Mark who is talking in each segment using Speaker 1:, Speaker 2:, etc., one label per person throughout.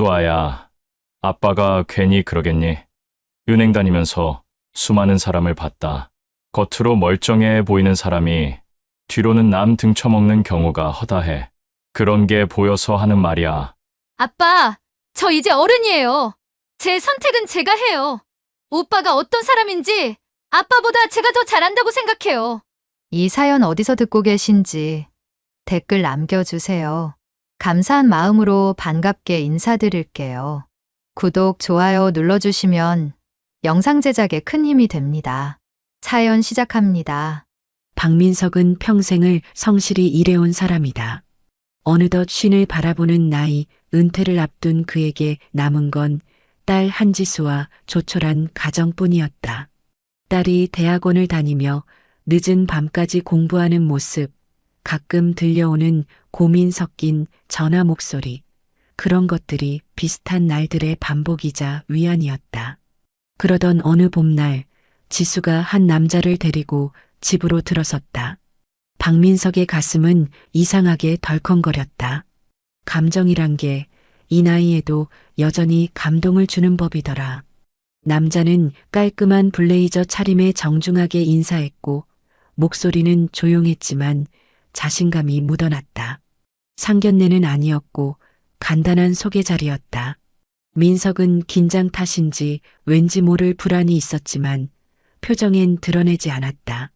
Speaker 1: 조아야, 아빠가 괜히 그러겠니? 은행 다니면서 수많은 사람을 봤다. 겉으로 멀쩡해 보이는 사람이 뒤로는 남 등쳐먹는 경우가 허다해. 그런 게 보여서 하는 말이야.
Speaker 2: 아빠, 저 이제 어른이에요. 제 선택은 제가 해요. 오빠가 어떤 사람인지 아빠보다 제가 더 잘안다고 생각해요.
Speaker 3: 이 사연 어디서 듣고 계신지 댓글 남겨주세요. 감사한 마음으로 반갑게 인사드릴게요. 구독, 좋아요 눌러주시면 영상 제작에 큰 힘이 됩니다. 사연 시작합니다.
Speaker 4: 박민석은 평생을 성실히 일해온 사람이다. 어느덧 쉰을 바라보는 나이, 은퇴를 앞둔 그에게 남은 건 딸 한지수와 조촐한 가정뿐이었다. 딸이 대학원을 다니며 늦은 밤까지 공부하는 모습, 가끔 들려오는 고민 섞인 전화 목소리, 그런 것들이 비슷한 날들의 반복이자 위안이었다. 그러던 어느 봄날, 지수가 한 남자를 데리고 집으로 들어섰다. 박민석의 가슴은 이상하게 덜컹거렸다. 감정이란 게 이 나이에도 여전히 감동을 주는 법이더라. 남자는 깔끔한 블레이저 차림에 정중하게 인사했고 목소리는 조용했지만 자신감이 묻어났다. 상견례는 아니었고 간단한 소개 자리였다. 민석은 긴장 탓인지 왠지 모를 불안이 있었지만 표정엔 드러내지 않았다.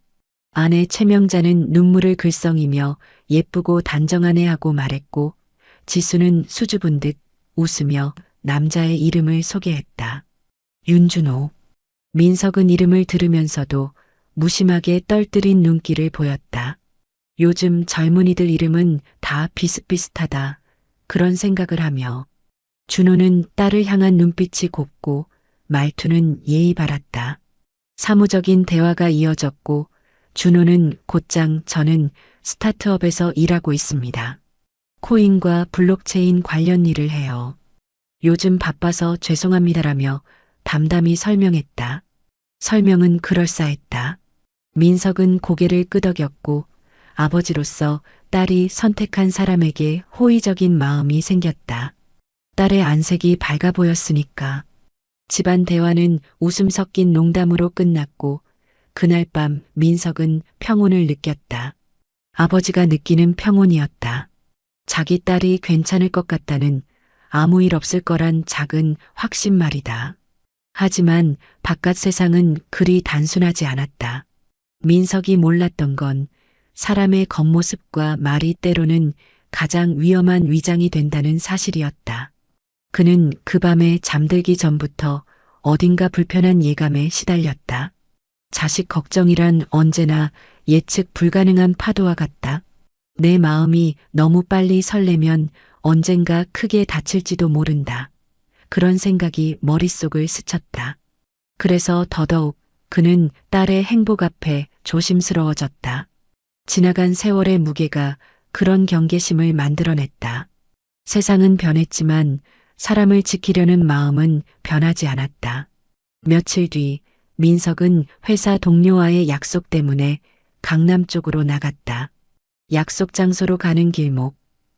Speaker 4: 아내 최명자는 눈물을 글썽이며 예쁘고 단정하네 하고 말했고 지수는 수줍은 듯 웃으며 남자의 이름을 소개했다. 윤준호. 민석은 이름을 들으면서도 무심하게 떨뜨린 눈길을 보였다. 요즘 젊은이들 이름은 다 비슷비슷하다. 그런 생각을 하며 준호는 딸을 향한 눈빛이 곱고 말투는 예의 바랐다. 사무적인 대화가 이어졌고 준호는 곧장 저는 스타트업에서 일하고 있습니다. 코인과 블록체인 관련 일을 해요. 요즘 바빠서 죄송합니다라며 담담히 설명했다. 설명은 그럴싸했다. 민석은 고개를 끄덕였고 아버지로서 딸이 선택한 사람에게 호의적인 마음이 생겼다. 딸의 안색이 밝아 보였으니까. 집안 대화는 웃음 섞인 농담으로 끝났고 그날 밤 민석은 평온을 느꼈다. 아버지가 느끼는 평온이었다. 자기 딸이 괜찮을 것 같다는 아무 일 없을 거란 작은 확신 말이다. 하지만 바깥 세상은 그리 단순하지 않았다. 민석이 몰랐던 건 사람의 겉모습과 말이 때로는 가장 위험한 위장이 된다는 사실이었다. 그는 그 밤에 잠들기 전부터 어딘가 불편한 예감에 시달렸다. 자식 걱정이란 언제나 예측 불가능한 파도와 같다. 내 마음이 너무 빨리 설레면 언젠가 크게 다칠지도 모른다. 그런 생각이 머릿속을 스쳤다. 그래서 더더욱 그는 딸의 행복 앞에 조심스러워졌다. 지나간 세월의 무게가 그런 경계심을 만들어냈다. 세상은 변했지만 사람을 지키려는 마음은 변하지 않았다. 며칠 뒤 민석은 회사 동료와의 약속 때문에 강남 쪽으로 나갔다. 약속 장소로 가는 길목,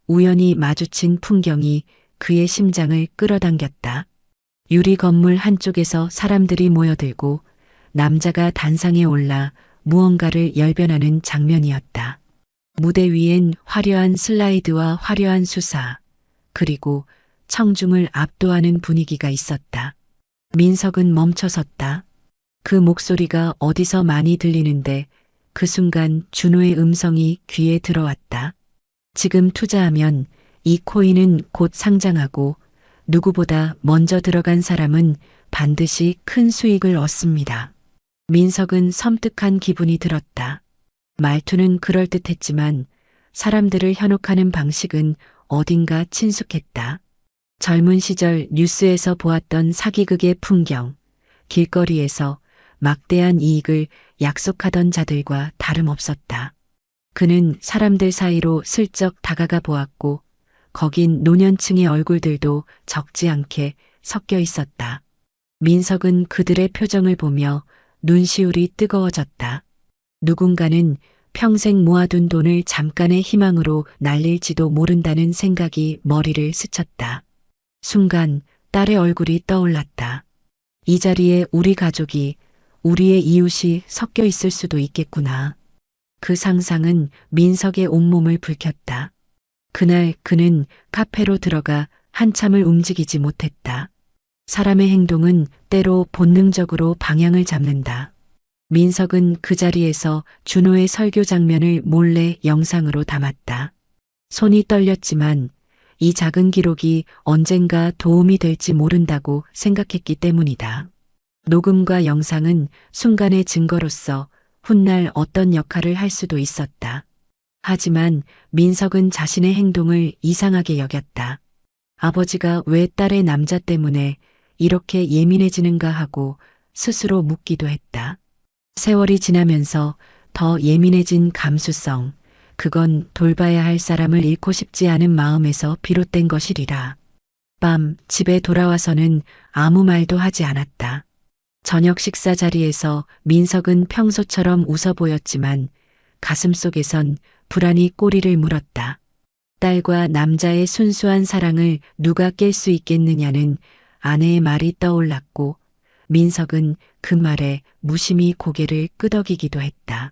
Speaker 4: 우연히 마주친 풍경이 그의 심장을 끌어당겼다. 유리 건물 한쪽에서 사람들이 모여들고 남자가 단상에 올라 무언가를 열변하는 장면이었다. 무대 위엔 화려한 슬라이드와 화려한 수사, 그리고 청중을 압도하는 분위기가 있었다. 민석은 멈춰섰다. 그 목소리가 어디서 많이 들리는데 그 순간 준호의 음성이 귀에 들어왔다. 지금 투자하면 이 코인은 곧 상장하고 누구보다 먼저 들어간 사람은 반드시 큰 수익을 얻습니다. 민석은 섬뜩한 기분이 들었다. 말투는 그럴듯했지만 사람들을 현혹하는 방식은 어딘가 친숙했다. 젊은 시절 뉴스에서 보았던 사기극의 풍경, 길거리에서 막대한 이익을 약속하던 자들과 다름없었다. 그는 사람들 사이로 슬쩍 다가가 보았고 거긴 노년층의 얼굴들도 적지 않게 섞여 있었다. 민석은 그들의 표정을 보며 눈시울이 뜨거워졌다. 누군가는 평생 모아둔 돈을 잠깐의 희망으로 날릴지도 모른다는 생각이 머리를 스쳤다. 순간 딸의 얼굴이 떠올랐다. 이 자리에 우리 가족이, 우리의 이웃이 섞여 있을 수도 있겠구나. 그 상상은 민석의 온몸을 불켰다. 그날 그는 카페로 들어가 한참을 움직이지 못했다. 사람의 행동은 때로 본능적으로 방향을 잡는다. 민석은 그 자리에서 준호의 설교 장면을 몰래 영상으로 담았다. 손이 떨렸지만 이 작은 기록이 언젠가 도움이 될지 모른다고 생각했기 때문이다. 녹음과 영상은 순간의 증거로서 훗날 어떤 역할을 할 수도 있었다. 하지만 민석은 자신의 행동을 이상하게 여겼다. 아버지가 왜 딸의 남자 때문에 이렇게 예민해지는가 하고 스스로 묻기도 했다. 세월이 지나면서 더 예민해진 감수성, 그건 돌봐야 할 사람을 잃고 싶지 않은 마음에서 비롯된 것이리라. 밤 집에 돌아와서는 아무 말도 하지 않았다. 저녁 식사 자리에서 민석은 평소처럼 웃어 보였지만 가슴속에선 불안이 꼬리를 물었다. 딸과 남자의 순수한 사랑을 누가 깰 수 있겠느냐는 아내의 말이 떠올랐고 민석은 그 말에 무심히 고개를 끄덕이기도 했다.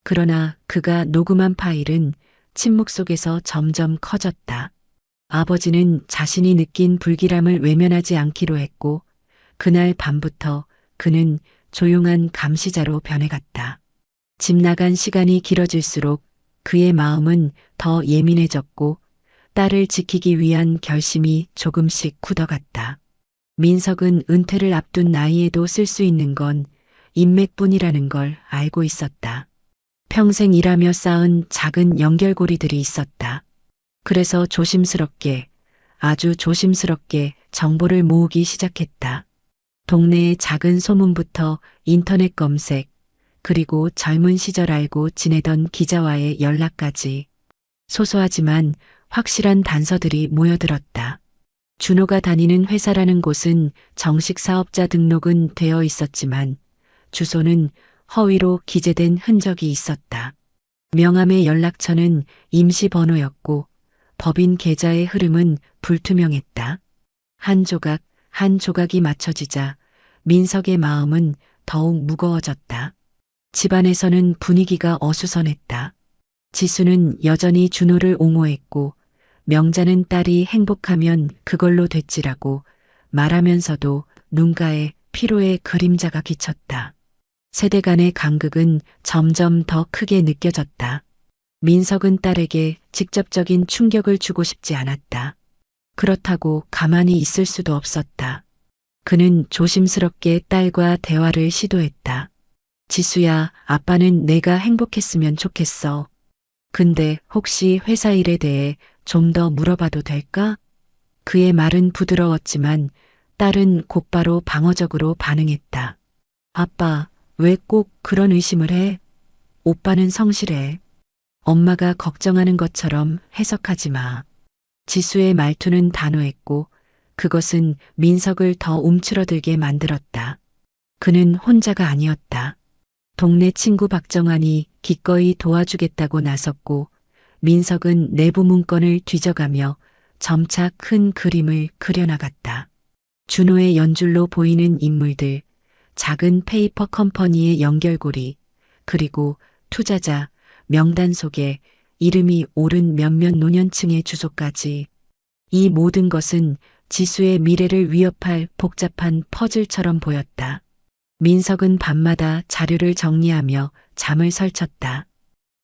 Speaker 4: 그러나 그가 녹음한 파일은 침묵 속에서 점점 커졌다. 아버지는 자신이 느낀 불길함을 외면하지 않기로 했고 그날 밤부터 그는 조용한 감시자로 변해갔다. 집 나간 시간이 길어질수록 그의 마음은 더 예민해졌고 딸을 지키기 위한 결심이 조금씩 굳어갔다. 민석은 은퇴를 앞둔 나이에도 쓸 수 있는 건 인맥뿐이라는 걸 알고 있었다. 평생 일하며 쌓은 작은 연결고리들이 있었다. 그래서 조심스럽게, 아주 조심스럽게 정보를 모으기 시작했다. 동네의 작은 소문부터 인터넷 검색, 그리고 젊은 시절 알고 지내던 기자와의 연락까지 소소하지만 확실한 단서들이 모여들었다. 준호가 다니는 회사라는 곳은 정식 사업자 등록은 되어 있었지만 주소는 허위로 기재된 흔적이 있었다. 명함의 연락처는 임시 번호였고 법인 계좌의 흐름은 불투명했다. 한 조각 한 조각이 맞춰지자 민석의 마음은 더욱 무거워졌다. 집안에서는 분위기가 어수선했다. 지수는 여전히 준호를 옹호했고 명자는 딸이 행복하면 그걸로 됐지라고 말하면서도 눈가에 피로의 그림자가 깃쳤다. 세대 간의 간극은 점점 더 크게 느껴졌다. 민석은 딸에게 직접적인 충격을 주고 싶지 않았다. 그렇다고 가만히 있을 수도 없었다. 그는 조심스럽게 딸과 대화를 시도했다. 지수야, 아빠는 내가 행복했으면 좋겠어. 근데 혹시 회사 일에 대해 좀 더 물어봐도 될까? 그의 말은 부드러웠지만 딸은 곧바로 방어적으로 반응했다. 아빠, 왜 꼭 그런 의심을 해? 오빠는 성실해. 엄마가 걱정하는 것처럼 해석하지 마. 지수의 말투는 단호했고 그것은 민석을 더 움츠러들게 만들었다. 그는 혼자가 아니었다. 동네 친구 박정환이 기꺼이 도와주겠다고 나섰고 민석은 내부 문건을 뒤져가며 점차 큰 그림을 그려나갔다. 준호의 연줄로 보이는 인물들, 작은 페이퍼 컴퍼니의 연결고리, 그리고 투자자, 명단 속에 이름이 오른 몇몇 노년층의 주소까지. 이 모든 것은 지수의 미래를 위협할 복잡한 퍼즐처럼 보였다. 민석은 밤마다 자료를 정리하며 잠을 설쳤다.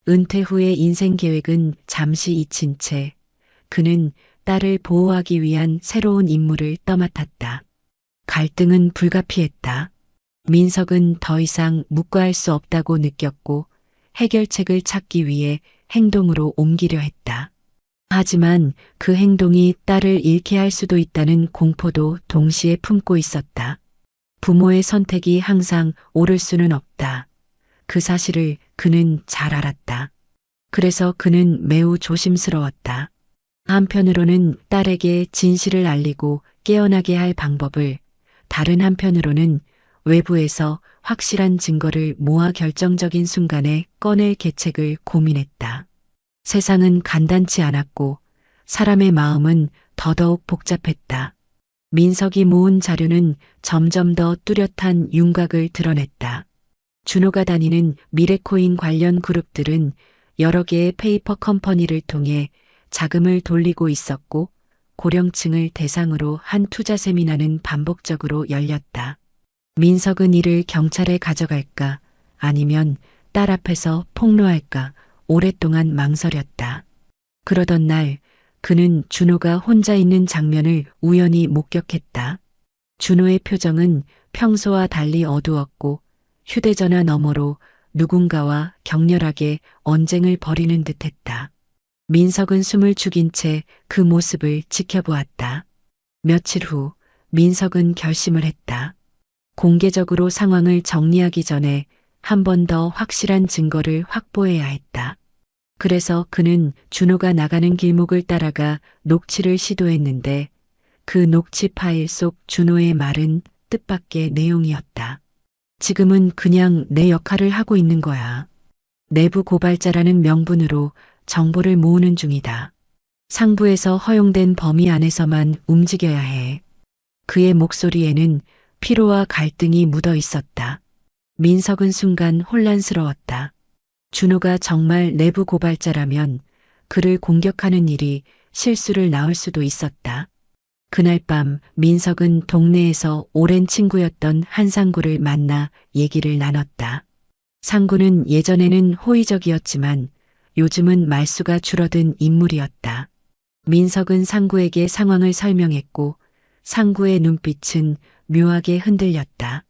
Speaker 4: 은퇴 후의 인생 계획은 잠시 잊힌 채 그는 딸을 보호하기 위한 새로운 임무를 떠맡았다. 갈등은 불가피했다. 민석은 더 이상 묵과할 수 없다고 느꼈고 해결책을 찾기 위해 행동으로 옮기려 했다. 하지만 그 행동이 딸을 잃게 할 수도 있다는 공포도 동시에 품고 있었다. 부모의 선택이 항상 옳을 수는 없다. 그 사실을 그는 잘 알았다. 그래서 그는 매우 조심스러웠다. 한편으로는 딸에게 진실을 알리고 깨어나게 할 방법을, 다른 한편으로는 외부에서 확실한 증거를 모아 결정적인 순간에 꺼낼 계책을 고민했다. 세상은 간단치 않았고 사람의 마음은 더더욱 복잡했다. 민석이 모은 자료는 점점 더 뚜렷한 윤곽을 드러냈다. 준호가 다니는 미래코인 관련 그룹들은 여러 개의 페이퍼 컴퍼니를 통해 자금을 돌리고 있었고 고령층을 대상으로 한 투자 세미나는 반복적으로 열렸다. 민석은 이를 경찰에 가져갈까 아니면 딸 앞에서 폭로할까 오랫동안 망설였다. 그러던 날 그는 준호가 혼자 있는 장면을 우연히 목격했다. 준호의 표정은 평소와 달리 어두웠고 휴대전화 너머로 누군가와 격렬하게 언쟁을 벌이는 듯했다. 민석은 숨을 죽인 채 그 모습을 지켜보았다. 며칠 후 민석은 결심을 했다. 공개적으로 상황을 정리하기 전에 한 번 더 확실한 증거를 확보해야 했다. 그래서 그는 준호가 나가는 길목을 따라가 녹취를 시도했는데 그 녹취 파일 속 준호의 말은 뜻밖의 내용이었다. 지금은 그냥 내 역할을 하고 있는 거야. 내부 고발자라는 명분으로 정보를 모으는 중이다. 상부에서 허용된 범위 안에서만 움직여야 해. 그의 목소리에는 피로와 갈등이 묻어 있었다. 민석은 순간 혼란스러웠다. 준호가 정말 내부 고발자라면 그를 공격하는 일이 실수를 낳을 수도 있었다. 그날 밤 민석은 동네에서 오랜 친구였던 한 상구를 만나 얘기를 나눴다. 상구는 예전에는 호의적이었지만 요즘은 말수가 줄어든 인물이었다. 민석은 상구에게 상황을 설명했고 상구의 눈빛은 묘하게 흔들렸다.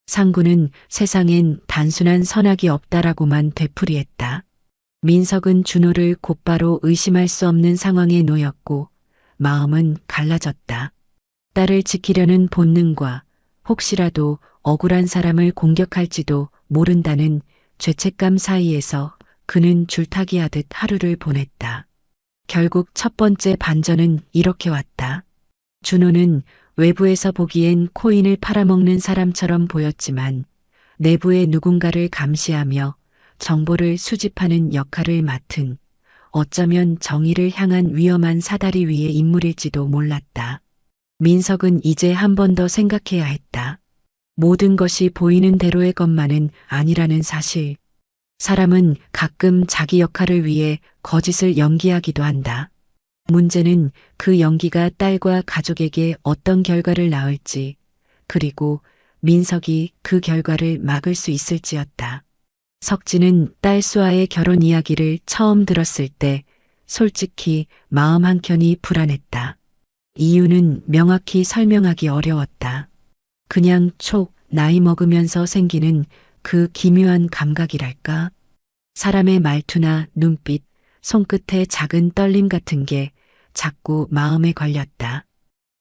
Speaker 4: 상구는 세상엔 단순한 선악이 없다라고만 되풀이했다. 민석은 준호를 곧바로 의심할 수 없는 상황에 놓였고 마음은 갈라졌다. 딸을 지키려는 본능과 혹시라도 억울한 사람을 공격할지도 모른다는 죄책감 사이에서 그는 줄타기 하듯 하루를 보냈다. 결국 첫 번째 반전은 이렇게 왔다. 준호는 외부에서 보기엔 코인을 팔아먹는 사람처럼 보였지만 내부의 누군가를 감시하며 정보를 수집하는 역할을 맡은 어쩌면 정의를 향한 위험한 사다리 위의 인물일지도 몰랐다. 민석은 이제 한 번 더 생각해야 했다. 모든 것이 보이는 대로의 것만은 아니라는 사실. 사람은 가끔 자기 역할을 위해 거짓을 연기하기도 한다. 문제는 그 연기가 딸과 가족에게 어떤 결과를 낳을지, 그리고 민석이 그 결과를 막을 수 있을지였다. 석진은 딸 수아의 결혼 이야기를 처음 들었을 때 솔직히 마음 한켠이 불안했다. 이유는 명확히 설명하기 어려웠다. 그냥 나이 먹으면서 생기는 그 기묘한 감각이랄까? 사람의 말투나 눈빛, 손끝의 작은 떨림 같은 게 자꾸 마음에 걸렸다.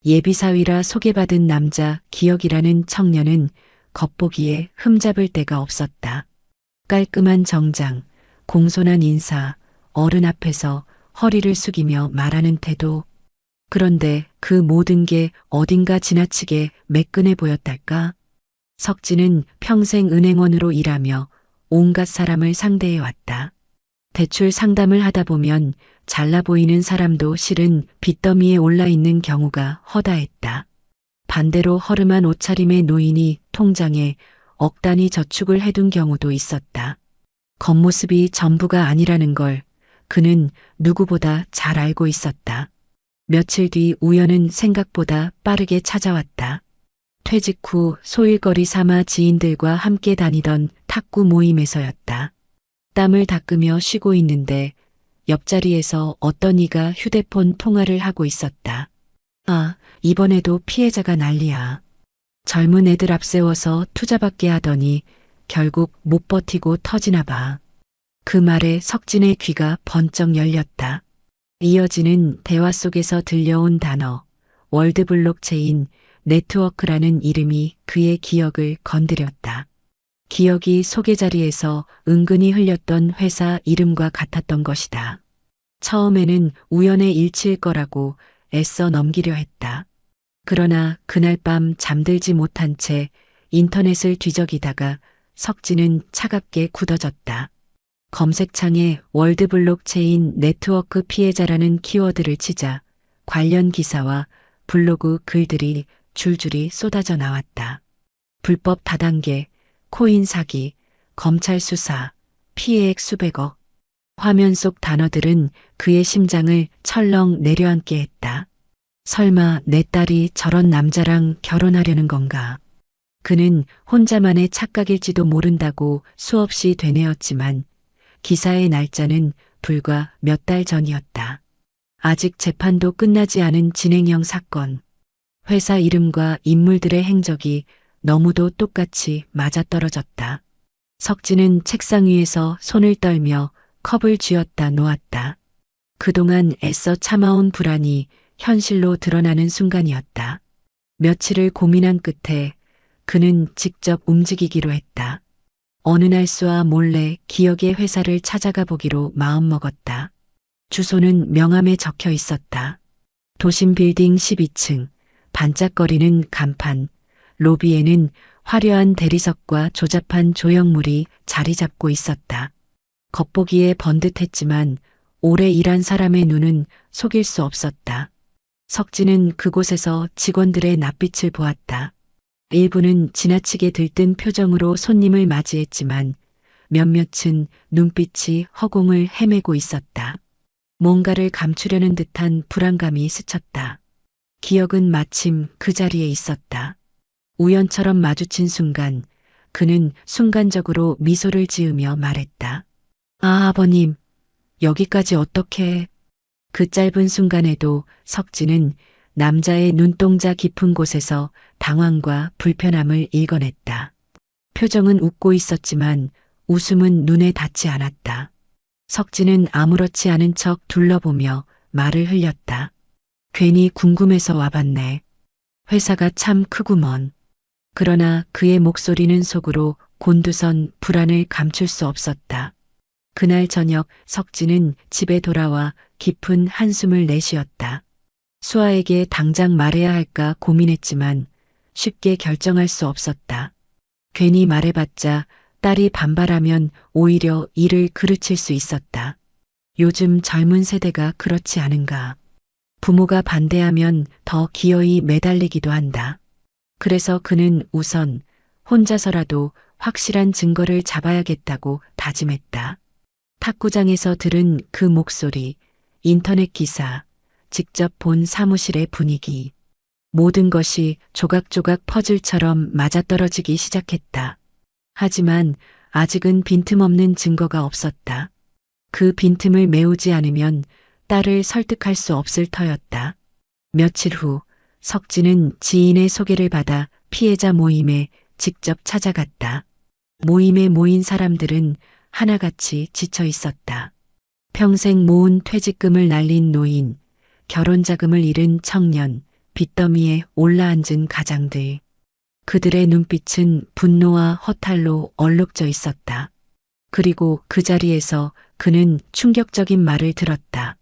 Speaker 4: 예비사위라 소개받은 남자 기혁이라는 청년은 겉보기에 흠잡을 데가 없었다. 깔끔한 정장, 공손한 인사, 어른 앞에서 허리를 숙이며 말하는 태도. 그런데 그 모든 게 어딘가 지나치게 매끈해 보였달까? 석진은 평생 은행원으로 일하며 온갖 사람을 상대해 왔다. 대출 상담을 하다 보면 잘나 보이는 사람도 실은 빚더미에 올라 있는 경우가 허다했다. 반대로 허름한 옷차림의 노인이 통장에 억 단위 저축을 해둔 경우도 있었다. 겉모습이 전부가 아니라는 걸 그는 누구보다 잘 알고 있었다. 며칠 뒤 우연은 생각보다 빠르게 찾아왔다. 퇴직 후 소일거리 삼아 지인들과 함께 다니던 탁구 모임에서였다. 땀을 닦으며 쉬고 있는데 옆자리에서 어떤 이가 휴대폰 통화를 하고 있었다. 아, 이번에도 피해자가 난리야. 젊은 애들 앞세워서 투자받게 하더니 결국 못 버티고 터지나 봐. 그 말에 석진의 귀가 번쩍 열렸다. 이어지는 대화 속에서 들려온 단어, 월드블록체인, 네트워크라는 이름이 그의 기억을 건드렸다. 기억이 소개 자리에서 은근히 흘렸던 회사 이름과 같았던 것이다. 처음에는 우연의 일치일 거라고 애써 넘기려 했다. 그러나 그날 밤 잠들지 못한 채 인터넷을 뒤적이다가 석진은 차갑게 굳어졌다. 검색창에 월드블록체인 네트워크 피해자라는 키워드를 치자 관련 기사와 블로그 글들이 줄줄이 쏟아져 나왔다. 불법 다단계, 코인 사기, 검찰 수사, 피해액 수백억. 화면 속 단어들은 그의 심장을 철렁 내려앉게 했다. 설마 내 딸이 저런 남자랑 결혼하려는 건가? 그는 혼자만의 착각일지도 모른다고 수없이 되뇌었지만 기사의 날짜는 불과 몇 달 전이었다. 아직 재판도 끝나지 않은 진행형 사건. 회사 이름과 인물들의 행적이 너무도 똑같이 맞아떨어졌다. 석진은 책상 위에서 손을 떨며 컵을 쥐었다 놓았다. 그동안 애써 참아온 불안이 현실로 드러나는 순간이었다. 며칠을 고민한 끝에 그는 직접 움직이기로 했다. 어느 날 수아 몰래 기억의 회사를 찾아가 보기로 마음먹었다. 주소는 명함에 적혀 있었다. 도심 빌딩 12층, 반짝거리는 간판, 로비에는 화려한 대리석과 조잡한 조형물이 자리 잡고 있었다. 겉보기에 번듯했지만 오래 일한 사람의 눈은 속일 수 없었다. 석진은 그곳에서 직원들의 낯빛을 보았다. 일부는 지나치게 들뜬 표정으로 손님을 맞이했지만 몇몇은 눈빛이 허공을 헤매고 있었다. 뭔가를 감추려는 듯한 불안감이 스쳤다. 기억은 마침 그 자리에 있었다. 우연처럼 마주친 순간 그는 순간적으로 미소를 지으며 말했다. 아, 아버님, 여기까지 어떻게... 그 짧은 순간에도 석진은 남자의 눈동자 깊은 곳에서 당황과 불편함을 읽어냈다. 표정은 웃고 있었지만 웃음은 눈에 닿지 않았다. 석진은 아무렇지 않은 척 둘러보며 말을 흘렸다. 괜히 궁금해서 와봤네. 회사가 참 크구먼. 그러나 그의 목소리는 속으로 곤두선 불안을 감출 수 없었다. 그날 저녁 석진은 집에 돌아와 깊은 한숨을 내쉬었다. 수아에게 당장 말해야 할까 고민했지만 쉽게 결정할 수 없었다. 괜히 말해봤자 딸이 반발하면 오히려 일을 그르칠 수 있었다. 요즘 젊은 세대가 그렇지 않은가. 부모가 반대하면 더 기어이 매달리기도 한다. 그래서 그는 우선 혼자서라도 확실한 증거를 잡아야겠다고 다짐했다. 탁구장에서 들은 그 목소리, 인터넷 기사, 직접 본 사무실의 분위기. 모든 것이 조각조각 퍼즐처럼 맞아떨어지기 시작했다. 하지만 아직은 빈틈없는 증거가 없었다. 그 빈틈을 메우지 않으면 딸을 설득할 수 없을 터였다. 며칠 후 석진은 지인의 소개를 받아 피해자 모임에 직접 찾아갔다. 모임에 모인 사람들은 하나같이 지쳐 있었다. 평생 모은 퇴직금을 날린 노인, 결혼 자금을 잃은 청년, 빚더미에 올라앉은 가장들. 그들의 눈빛은 분노와 허탈로 얼룩져 있었다. 그리고 그 자리에서 그는 충격적인 말을 들었다.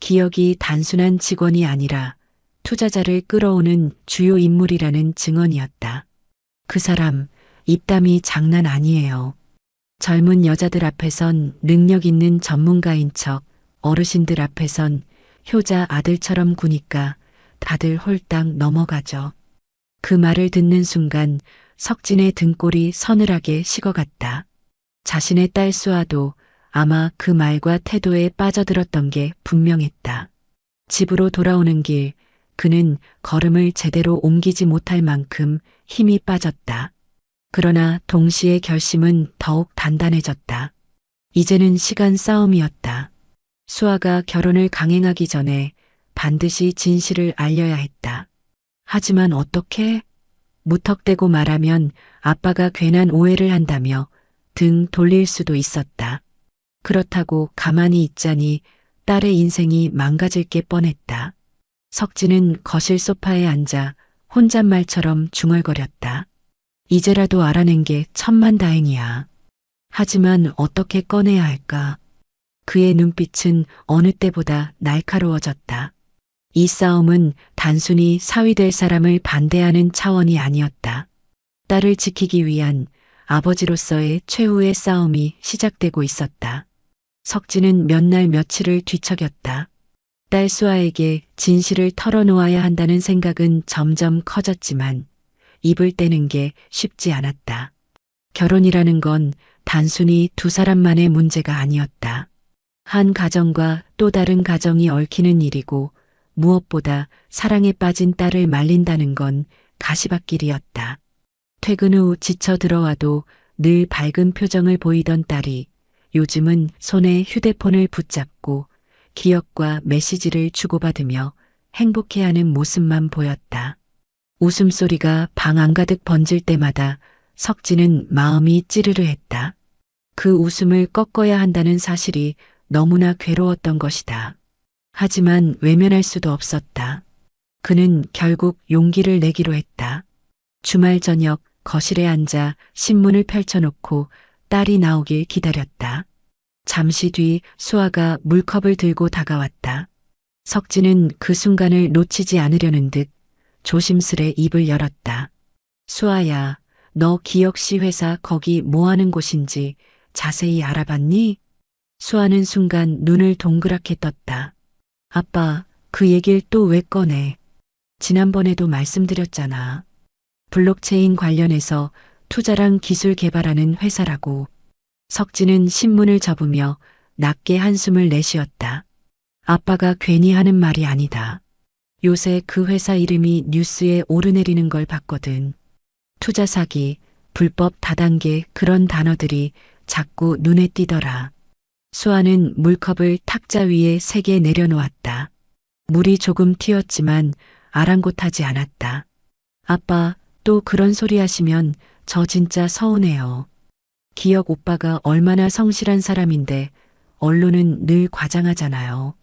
Speaker 4: 기억이 단순한 직원이 아니라 투자자를 끌어오는 주요 인물이라는 증언이었다. 그 사람, 입담이 장난 아니에요. 젊은 여자들 앞에선 능력 있는 전문가인 척, 어르신들 앞에선 효자 아들처럼 구니까 다들 홀딱 넘어가죠. 그 말을 듣는 순간 석진의 등골이 서늘하게 식어갔다. 자신의 딸 수아도 아마 그 말과 태도에 빠져들었던 게 분명했다. 집으로 돌아오는 길, 그는 걸음을 제대로 옮기지 못할 만큼 힘이 빠졌다. 그러나 동시에 결심은 더욱 단단해졌다. 이제는 시간 싸움이었다. 수아가 결혼을 강행하기 전에 반드시 진실을 알려야 했다. 하지만 어떻게? 무턱대고 말하면 아빠가 괜한 오해를 한다며 등 돌릴 수도 있었다. 그렇다고 가만히 있자니 딸의 인생이 망가질 게 뻔했다. 석진은 거실 소파에 앉아 혼잣말처럼 중얼거렸다. 이제라도 알아낸 게 천만다행이야. 하지만 어떻게 꺼내야 할까? 그의 눈빛은 어느 때보다 날카로워졌다. 이 싸움은 단순히 사위될 사람을 반대하는 차원이 아니었다. 딸을 지키기 위한 아버지로서의 최후의 싸움이 시작되고 있었다. 석진은 몇 날 며칠을 뒤척였다. 딸 수아에게 진실을 털어놓아야 한다는 생각은 점점 커졌지만 입을 떼는 게 쉽지 않았다. 결혼이라는 건 단순히 두 사람만의 문제가 아니었다. 한 가정과 또 다른 가정이 얽히는 일이고 무엇보다 사랑에 빠진 딸을 말린다는 건 가시밭길이었다. 퇴근 후 지쳐 들어와도 늘 밝은 표정을 보이던 딸이 요즘은 손에 휴대폰을 붙잡고 기억과 메시지를 주고받으며 행복해하는 모습만 보였다. 웃음소리가 방 안가득 번질 때마다 석진은 마음이 찌르르했다. 그 웃음을 꺾어야 한다는 사실이 너무나 괴로웠던 것이다. 하지만 외면할 수도 없었다. 그는 결국 용기를 내기로 했다. 주말 저녁 거실에 앉아 신문을 펼쳐놓고 딸이 나오길 기다렸다. 잠시 뒤 수아가 물컵을 들고 다가왔다. 석진은 그 순간을 놓치지 않으려는 듯 조심스레 입을 열었다. 수아야, 너 기억시 회사 거기 뭐 하는 곳인지 자세히 알아봤니? 수아는 순간 눈을 동그랗게 떴다. 아빠, 그 얘길 또 왜 꺼내? 지난번에도 말씀드렸잖아. 블록체인 관련해서 투자랑 기술 개발하는 회사라고. 석진은 신문을 접으며 낮게 한숨을 내쉬었다. 아빠가 괜히 하는 말이 아니다. 요새 그 회사 이름이 뉴스에 오르내리는 걸 봤거든. 투자 사기, 불법 다단계 그런 단어들이 자꾸 눈에 띄더라. 수아는 물컵을 탁자 위에 3개 내려놓았다. 물이 조금 튀었지만 아랑곳하지 않았다. 아빠, 또 그런 소리 하시면 저 진짜 서운해요. 기억 오빠가 얼마나 성실한 사람인데 언론은 늘 과장하잖아요.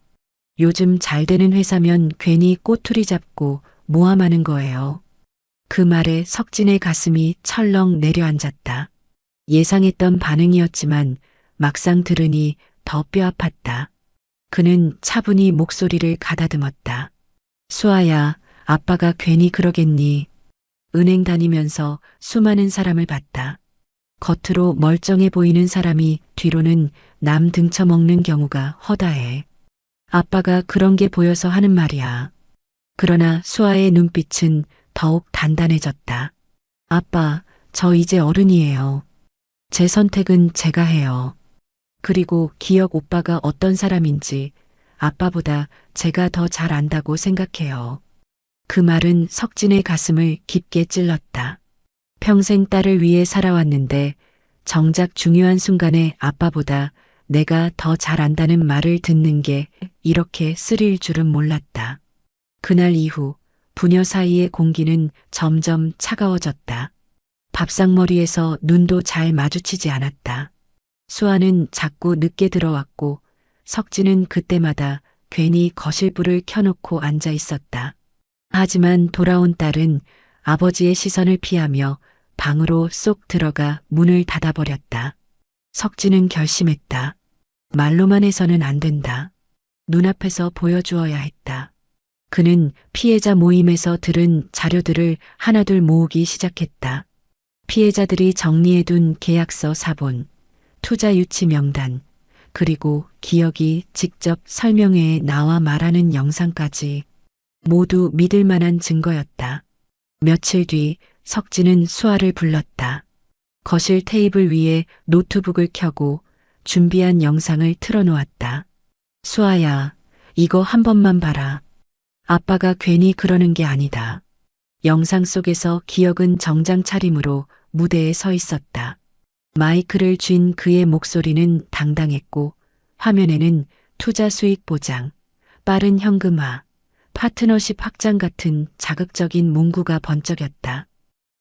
Speaker 4: 요즘 잘 되는 회사면 괜히 꼬투리 잡고 모함하는 거예요. 그 말에 석진의 가슴이 철렁 내려앉았다. 예상했던 반응이었지만 막상 들으니 더 뼈아팠다. 그는 차분히 목소리를 가다듬었다. 수아야, 아빠가 괜히 그러겠니? 은행 다니면서 수많은 사람을 봤다. 겉으로 멀쩡해 보이는 사람이 뒤로는 남 등쳐먹는 경우가 허다해. 아빠가 그런 게 보여서 하는 말이야. 그러나 수아의 눈빛은 더욱 단단해졌다. 아빠, 저 이제 어른이에요. 제 선택은 제가 해요. 그리고 기억 오빠가 어떤 사람인지 아빠보다 제가 더 잘 안다고 생각해요. 그 말은 석진의 가슴을 깊게 찔렀다. 평생 딸을 위해 살아왔는데 정작 중요한 순간에 아빠보다 내가 더 잘 안다는 말을 듣는 게 이렇게 쓰릴 줄은 몰랐다. 그날 이후 부녀 사이의 공기는 점점 차가워졌다. 밥상머리에서 눈도 잘 마주치지 않았다. 수아는 자꾸 늦게 들어왔고 석진은 그때마다 괜히 거실불을 켜놓고 앉아 있었다. 하지만 돌아온 딸은 아버지의 시선을 피하며 방으로 쏙 들어가 문을 닫아버렸다. 석진은 결심했다. 말로만 해서는 안 된다. 눈앞에서 보여주어야 했다. 그는 피해자 모임에서 들은 자료들을 하나둘 모으기 시작했다. 피해자들이 정리해둔 계약서 사본, 투자 유치 명단, 그리고 기억이 직접 설명회에 나와 말하는 영상까지 모두 믿을 만한 증거였다. 며칠 뒤 석진은 수아를 불렀다. 거실 테이블 위에 노트북을 켜고 준비한 영상을 틀어놓았다. 수아야, 이거 한 번만 봐라. 아빠가 괜히 그러는 게 아니다. 영상 속에서 기억은 정장 차림으로 무대에 서 있었다. 마이크를 쥔 그의 목소리는 당당했고 화면에는 투자 수익 보장, 빠른 현금화, 파트너십 확장 같은 자극적인 문구가 번쩍였다.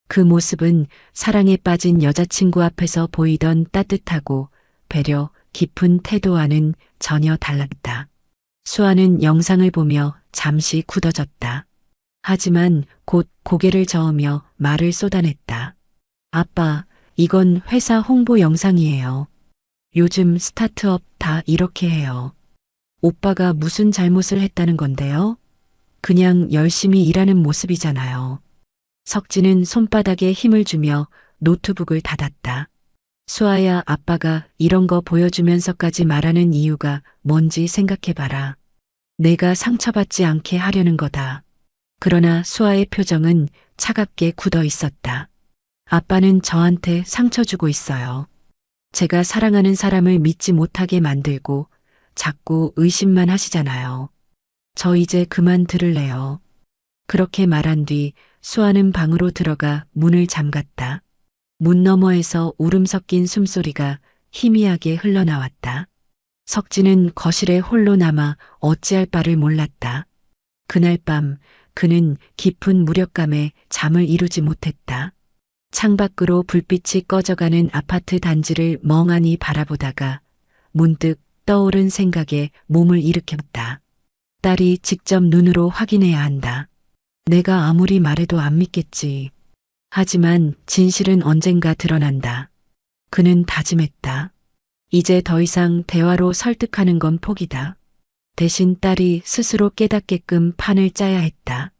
Speaker 4: 그 모습은 사랑에 빠진 여자친구 앞에서 보이던 따뜻하고 배려 깊은 태도와는 전혀 달랐다. 수아는 영상을 보며 잠시 굳어졌다. 하지만 곧 고개를 저으며 말을 쏟아냈다. 아빠, 이건 회사 홍보 영상이에요. 요즘 스타트업 다 이렇게 해요. 오빠가 무슨 잘못을 했다는 건데요? 그냥 열심히 일하는 모습이잖아요. 석진은 손바닥에 힘을 주며 노트북을 닫았다. 수아야, 아빠가 이런 거 보여주면서까지 말하는 이유가 뭔지 생각해봐라. 내가 상처받지 않게 하려는 거다. 그러나 수아의 표정은 차갑게 굳어 있었다. 아빠는 저한테 상처 주고 있어요. 제가 사랑하는 사람을 믿지 못하게 만들고 자꾸 의심만 하시잖아요. 저 이제 그만 들을래요. 그렇게 말한 뒤 수아는 방으로 들어가 문을 잠갔다. 문 너머에서 울음 섞인 숨소리가 희미하게 흘러나왔다. 석진은 거실에 홀로 남아 어찌할 바를 몰랐다. 그날 밤 그는 깊은 무력감에 잠을 이루지 못했다. 창밖으로 불빛이 꺼져가는 아파트 단지를 멍하니 바라보다가 문득 떠오른 생각에 몸을 일으켰다. 딸이 직접 눈으로 확인해야 한다. 내가 아무리 말해도 안 믿겠지. 하지만 진실은 언젠가 드러난다. 그는 다짐했다. 이제 더 이상 대화로 설득하는 건 포기다. 대신 딸이 스스로 깨닫게끔 판을 짜야 했다.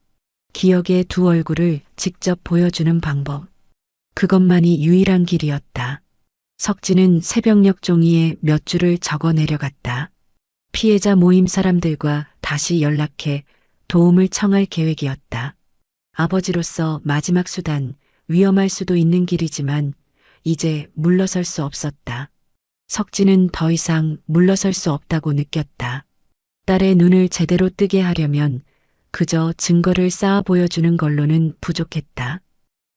Speaker 4: 기억의 두 얼굴을 직접 보여주는 방법. 그것만이 유일한 길이었다. 석진은 새벽녘 종이에 몇 줄을 적어 내려갔다. 피해자 모임 사람들과 다시 연락해 도움을 청할 계획이었다. 아버지로서 마지막 수단, 위험할 수도 있는 길이지만 이제 물러설 수 없었다. 석진은 더 이상 물러설 수 없다고 느꼈다. 딸의 눈을 제대로 뜨게 하려면 그저 증거를 쌓아 보여주는 걸로는 부족했다.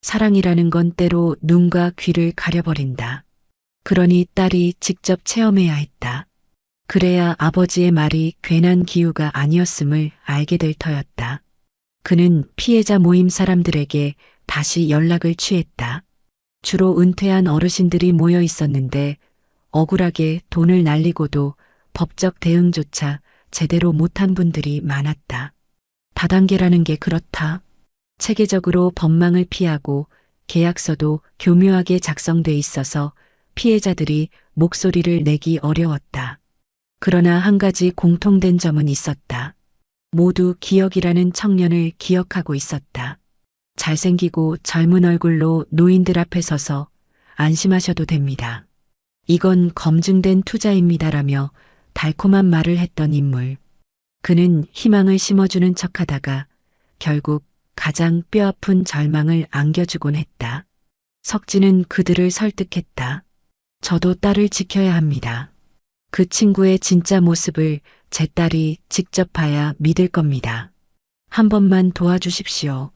Speaker 4: 사랑이라는 건 때로 눈과 귀를 가려버린다. 그러니 딸이 직접 체험해야 했다. 그래야 아버지의 말이 괜한 기우가 아니었음을 알게 될 터였다. 그는 피해자 모임 사람들에게 다시 연락을 취했다. 주로 은퇴한 어르신들이 모여 있었는데 억울하게 돈을 날리고도 법적 대응조차 제대로 못한 분들이 많았다. 다단계라는 게 그렇다. 체계적으로 법망을 피하고 계약서도 교묘하게 작성돼 있어서 피해자들이 목소리를 내기 어려웠다. 그러나 한 가지 공통된 점은 있었다. 모두 기억이라는 청년을 기억하고 있었다. 잘생기고 젊은 얼굴로 노인들 앞에 서서 안심하셔도 됩니다. 이건 검증된 투자입니다라며 달콤한 말을 했던 인물. 그는 희망을 심어주는 척하다가 결국 가장 뼈아픈 절망을 안겨주곤 했다. 석진은 그들을 설득했다. 저도 딸을 지켜야 합니다. 그 친구의 진짜 모습을 제 딸이 직접 봐야 믿을 겁니다. 한 번만 도와주십시오.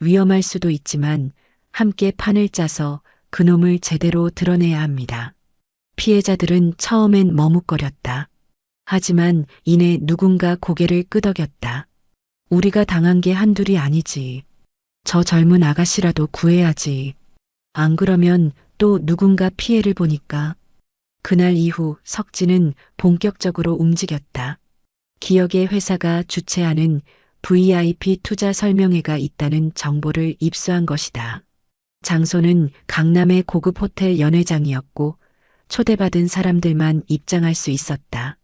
Speaker 4: 위험할 수도 있지만 함께 판을 짜서 그놈을 제대로 드러내야 합니다. 피해자들은 처음엔 머뭇거렸다. 하지만 이내 누군가 고개를 끄덕였다. 우리가 당한 게 한둘이 아니지. 저 젊은 아가씨라도 구해야지. 안 그러면 또 누군가 피해를 보니까. 그날 이후 석진은 본격적으로 움직였다. 기억의 회사가 주최하는 VIP 투자 설명회가 있다는 정보를 입수한 것이다. 장소는 강남의 고급 호텔 연회장이었고 초대받은 사람들만 입장할 수 있었다.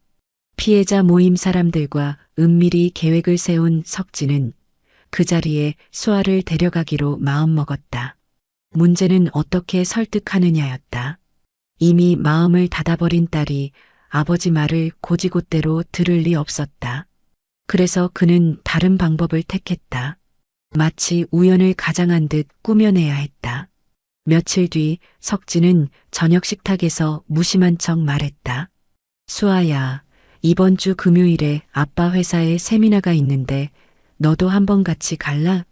Speaker 4: 피해자 모임 사람들과 은밀히 계획을 세운 석진은 그 자리에 수아를 데려가기로 마음먹었다. 문제는 어떻게 설득하느냐였다. 이미 마음을 닫아버린 딸이 아버지 말을 고지곳대로 들을 리 없었다. 그래서 그는 다른 방법을 택했다. 마치 우연을 가장한 듯 꾸며내야 했다. 며칠 뒤 석진은 저녁 식탁에서 무심한 척 말했다. 수아야, 이번 주 금요일에 아빠 회사에 세미나가 있는데 너도 한번 같이 갈라?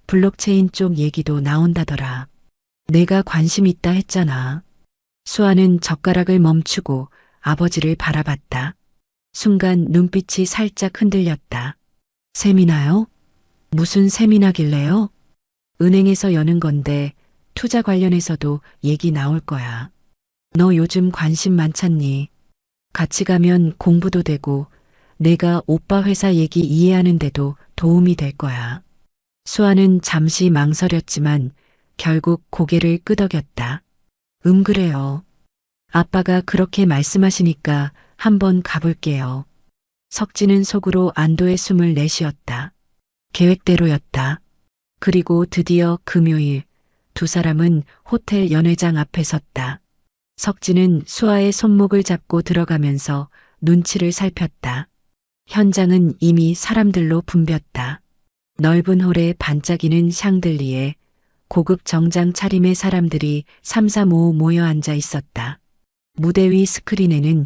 Speaker 4: 블록체인 쪽 얘기도 나온다더라. 내가 관심 있다 했잖아. 수아는 젓가락을 멈추고 아버지를 바라봤다. 순간 눈빛이 살짝 흔들렸다. 세미나요? 무슨 세미나길래요? 은행에서 여는 건데 투자 관련해서도 얘기 나올 거야. 너 요즘 관심 많잖니. 같이 가면 공부도 되고 내가 오빠 회사 얘기 이해하는데도 도움이 될 거야. 수아는 잠시 망설였지만 결국 고개를 끄덕였다. 그래요. 아빠가 그렇게 말씀하시니까 한번 가볼게요. 석진은 속으로 안도의 숨을 내쉬었다. 계획대로였다. 그리고 드디어 금요일 두 사람은 호텔 연회장 앞에 섰다. 석진은 수아의 손목을 잡고 들어가면서 눈치를 살폈다. 현장은 이미 사람들로 붐볐다. 넓은 홀에 반짝이는 샹들리에 고급 정장 차림의 사람들이 삼삼오오 모여 앉아 있었다. 무대 위 스크린에는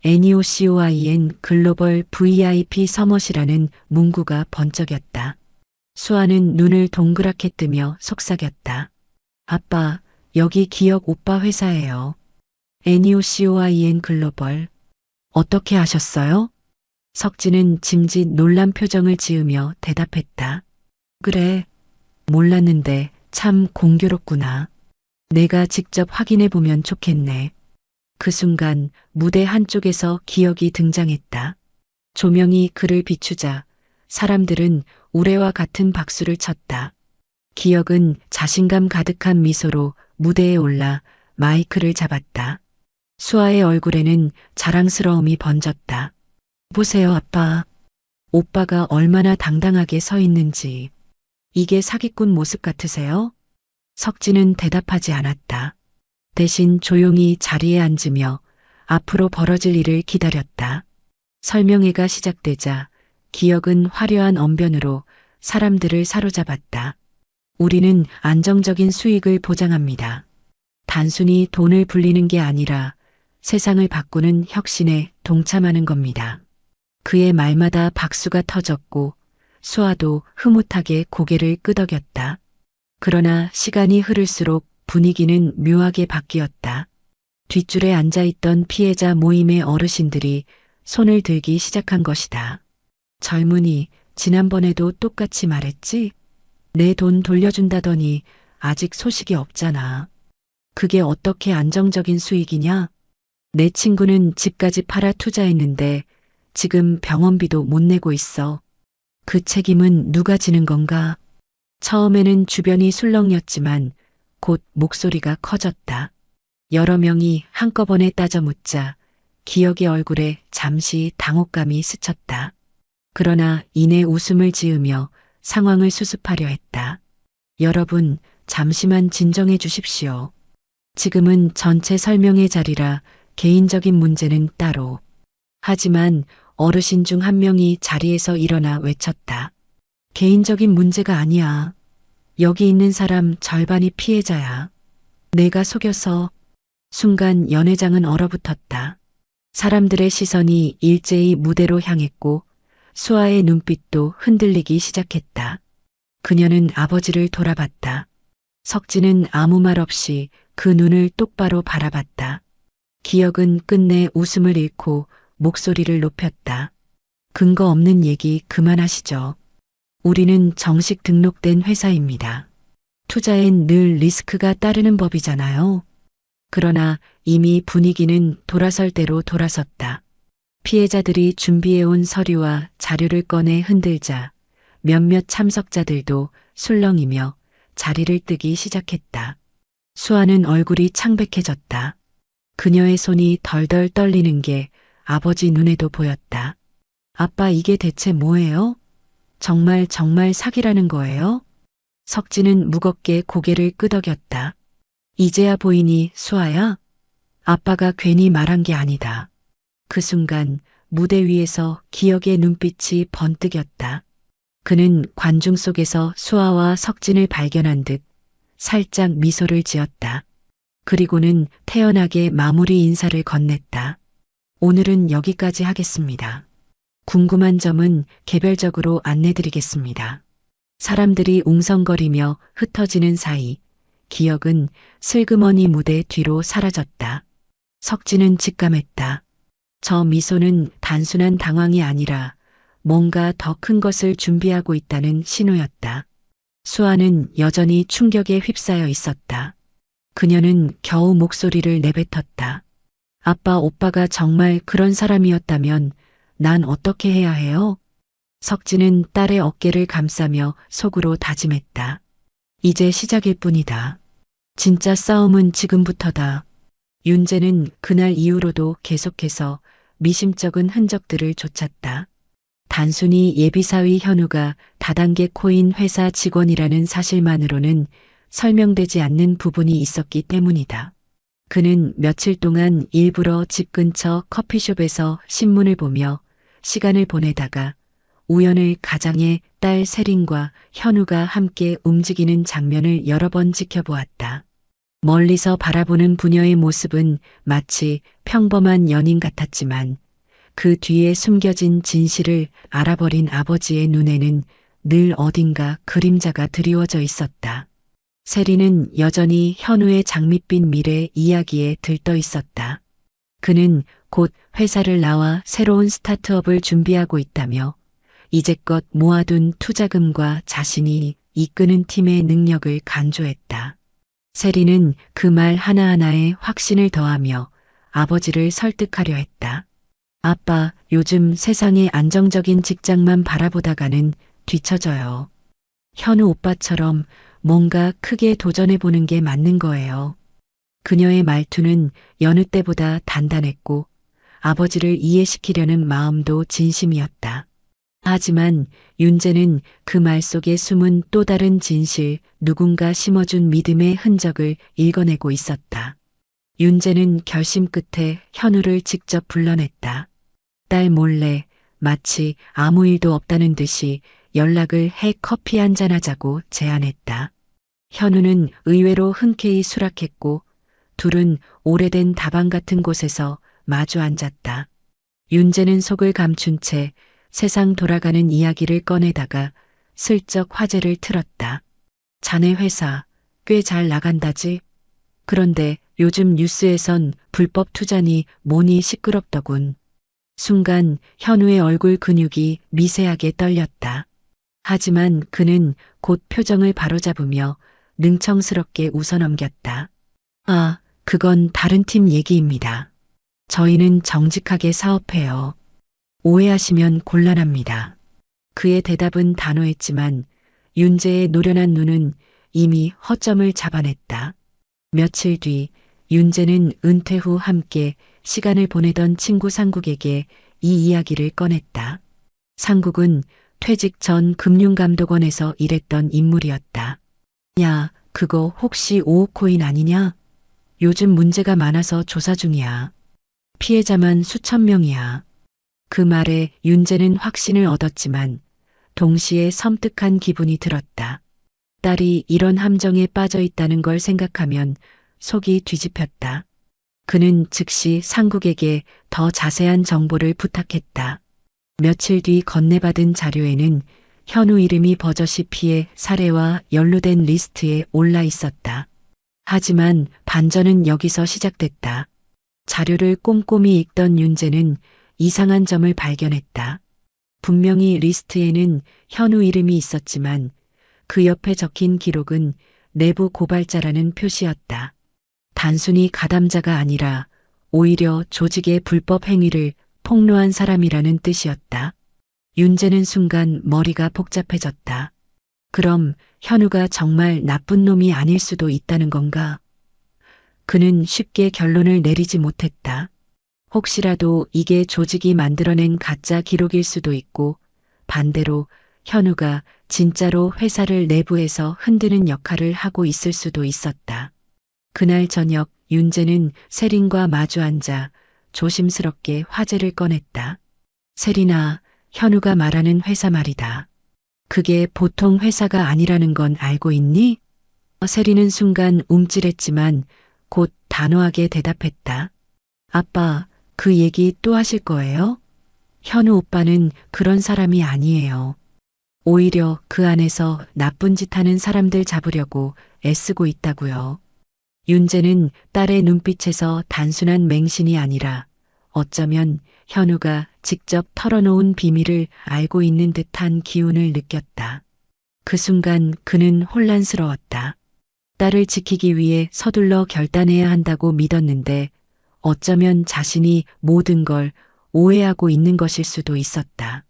Speaker 4: NEOCOIN 글로벌 VIP 서밋이라는 문구가 번쩍였다. 수아는 눈을 동그랗게 뜨며 속삭였다. 아빠, 여기 기억 오빠 회사예요. NEOCOIN 글로벌. 어떻게 아셨어요? 석진은 짐짓 놀란 표정을 지으며 대답했다. 그래, 몰랐는데 참 공교롭구나. 내가 직접 확인해 보면 좋겠네. 그 순간 무대 한쪽에서 기억이 등장했다. 조명이 그를 비추자 사람들은 우레와 같은 박수를 쳤다. 기억은 자신감 가득한 미소로 무대에 올라 마이크를 잡았다. 수아의 얼굴에는 자랑스러움이 번졌다. 보세요, 아빠. 오빠가 얼마나 당당하게 서 있는지. 이게 사기꾼 모습 같으세요? 석진은 대답하지 않았다. 대신 조용히 자리에 앉으며 앞으로 벌어질 일을 기다렸다. 설명회가 시작되자 기억은 화려한 언변으로 사람들을 사로잡았다. 우리는 안정적인 수익을 보장합니다. 단순히 돈을 불리는 게 아니라 세상을 바꾸는 혁신에 동참하는 겁니다. 그의 말마다 박수가 터졌고 수아도 흐뭇하게 고개를 끄덕였다. 그러나 시간이 흐를수록 분위기는 묘하게 바뀌었다. 뒷줄에 앉아있던 피해자 모임의 어르신들이 손을 들기 시작한 것이다. 젊은이, 지난번에도 똑같이 말했지? 내 돈 돌려준다더니 아직 소식이 없잖아. 그게 어떻게 안정적인 수익이냐? 내 친구는 집까지 팔아 투자했는데 지금 병원비도 못 내고 있어. 그 책임은 누가 지는 건가? 처음에는 주변이 술렁였지만 곧 목소리가 커졌다. 여러 명이 한꺼번에 따져 묻자 기억의 얼굴에 잠시 당혹감이 스쳤다. 그러나 이내 웃음을 지으며 상황을 수습하려 했다. 여러분, 잠시만 진정해 주십시오. 지금은 전체 설명의 자리라 개인적인 문제는 따로. 하지만 어르신 중 한 명이 자리에서 일어나 외쳤다. 개인적인 문제가 아니야. 여기 있는 사람 절반이 피해자야. 내가 속여서. 순간 연회장은 얼어붙었다. 사람들의 시선이 일제히 무대로 향했고 수아의 눈빛도 흔들리기 시작했다. 그녀는 아버지를 돌아봤다. 석진은 아무 말 없이 그 눈을 똑바로 바라봤다. 기억은 끝내 웃음을 잃고 목소리를 높였다. 근거 없는 얘기 그만하시죠. 우리는 정식 등록된 회사입니다. 투자엔 늘 리스크가 따르는 법이잖아요. 그러나 이미 분위기는 돌아설 대로 돌아섰다. 피해자들이 준비해온 서류와 자료를 꺼내 흔들자 몇몇 참석자들도 술렁이며 자리를 뜨기 시작했다. 수아는 얼굴이 창백해졌다. 그녀의 손이 덜덜 떨리는 게 아버지 눈에도 보였다. 아빠, 이게 대체 뭐예요? 정말 사기라는 거예요? 석진은 무겁게 고개를 끄덕였다. 이제야 보이니, 수아야? 아빠가 괜히 말한 게 아니다. 그 순간 무대 위에서 기억의 눈빛이 번뜩였다. 그는 관중 속에서 수아와 석진을 발견한 듯 살짝 미소를 지었다. 그리고는 태연하게 마무리 인사를 건넸다. 오늘은 여기까지 하겠습니다. 궁금한 점은 개별적으로 안내드리겠습니다. 사람들이 웅성거리며 흩어지는 사이 기억은 슬그머니 무대 뒤로 사라졌다. 석진은 직감했다. 저 미소는 단순한 당황이 아니라 뭔가 더 큰 것을 준비하고 있다는 신호였다. 수아는 여전히 충격에 휩싸여 있었다. 그녀는 겨우 목소리를 내뱉었다. 아빠, 오빠가 정말 그런 사람이었다면 난 어떻게 해야 해요? 석진은 딸의 어깨를 감싸며 속으로 다짐했다. 이제 시작일 뿐이다. 진짜 싸움은 지금부터다. 윤재는 그날 이후로도 계속해서 미심쩍은 흔적들을 쫓았다. 단순히 예비사위 현우가 다단계 코인 회사 직원이라는 사실만으로는 설명되지 않는 부분이 있었기 때문이다. 그는 며칠 동안 일부러 집 근처 커피숍에서 신문을 보며 시간을 보내다가 우연을 가장해 딸 세린과 현우가 함께 움직이는 장면을 여러 번 지켜보았다. 멀리서 바라보는 부녀의 모습은 마치 평범한 연인 같았지만 그 뒤에 숨겨진 진실을 알아버린 아버지의 눈에는 늘 어딘가 그림자가 드리워져 있었다. 세린은 여전히 현우의 장밋빛 미래 이야기에 들떠 있었다. 그는 곧 회사를 나와 새로운 스타트업을 준비하고 있다며 이제껏 모아둔 투자금과 자신이 이끄는 팀의 능력을 강조했다. 세린은 그 말 하나하나에 확신을 더하며 아버지를 설득하려 했다. 아빠, 요즘 세상의 안정적인 직장만 바라보다가는 뒤처져요. 현우 오빠처럼 뭔가 크게 도전해보는 게 맞는 거예요. 그녀의 말투는 여느 때보다 단단했고 아버지를 이해시키려는 마음도 진심이었다. 하지만 윤재는 그 말 속에 숨은 또 다른 진실, 누군가 심어준 믿음의 흔적을 읽어내고 있었다. 윤재는 결심 끝에 현우를 직접 불러냈다. 딸 몰래 마치 아무 일도 없다는 듯이 연락을 해 커피 한잔하자고 제안했다. 현우는 의외로 흔쾌히 수락했고 둘은 오래된 다방 같은 곳에서 마주 앉았다. 윤재는 속을 감춘 채 세상 돌아가는 이야기를 꺼내다가 슬쩍 화제를 틀었다. 자네 회사 꽤 잘 나간다지? 그런데 요즘 뉴스에선 불법 투자니 뭐니 시끄럽더군. 순간 현우의 얼굴 근육이 미세하게 떨렸다. 하지만 그는 곧 표정을 바로잡으며 능청스럽게 웃어넘겼다. 아, 그건 다른 팀 얘기입니다. 저희는 정직하게 사업해요. 오해하시면 곤란합니다. 그의 대답은 단호했지만 윤재의 노련한 눈은 이미 허점을 잡아냈다. 며칠 뒤 윤재는 은퇴 후 함께 시간을 보내던 친구 상국에게 이 이야기를 꺼냈다. 상국은 퇴직 전 금융감독원에서 일했던 인물이었다. 야, 그거 혹시 5억 코인 아니냐? 요즘 문제가 많아서 조사 중이야. 피해자만 수천 명이야. 그 말에 윤재는 확신을 얻었지만 동시에 섬뜩한 기분이 들었다. 딸이 이런 함정에 빠져 있다는 걸 생각하면 속이 뒤집혔다. 그는 즉시 상국에게 더 자세한 정보를 부탁했다. 며칠 뒤 건네받은 자료에는 현우 이름이 버젓이 사례와 연루된 리스트에 올라 있었다. 하지만 반전은 여기서 시작됐다. 자료를 꼼꼼히 읽던 윤재는 이상한 점을 발견했다. 분명히 리스트에는 현우 이름이 있었지만 그 옆에 적힌 기록은 내부 고발자라는 표시였다. 단순히 가담자가 아니라 오히려 조직의 불법 행위를 폭로한 사람이라는 뜻이었다. 윤재는 순간 머리가 복잡해졌다. 그럼 현우가 정말 나쁜 놈이 아닐 수도 있다는 건가? 그는 쉽게 결론을 내리지 못했다. 혹시라도 이게 조직이 만들어낸 가짜 기록일 수도 있고 반대로 현우가 진짜로 회사를 내부에서 흔드는 역할을 하고 있을 수도 있었다. 그날 저녁 윤재는 세린과 마주 앉아 조심스럽게 화제를 꺼냈다. 세린아, 현우가 말하는 회사 말이다. 그게 보통 회사가 아니라는 건 알고 있니? 세린은 순간 움찔했지만 곧 단호하게 대답했다. 아빠, 그 얘기 또 하실 거예요? 현우 오빠는 그런 사람이 아니에요. 오히려 그 안에서 나쁜 짓 하는 사람들 잡으려고 애쓰고 있다고요. 윤재는 딸의 눈빛에서 단순한 맹신이 아니라 어쩌면 현우가 직접 털어놓은 비밀을 알고 있는 듯한 기운을 느꼈다. 그 순간 그는 혼란스러웠다. 딸을 지키기 위해 서둘러 결단해야 한다고 믿었는데 어쩌면 자신이 모든 걸 오해하고 있는 것일 수도 있었다.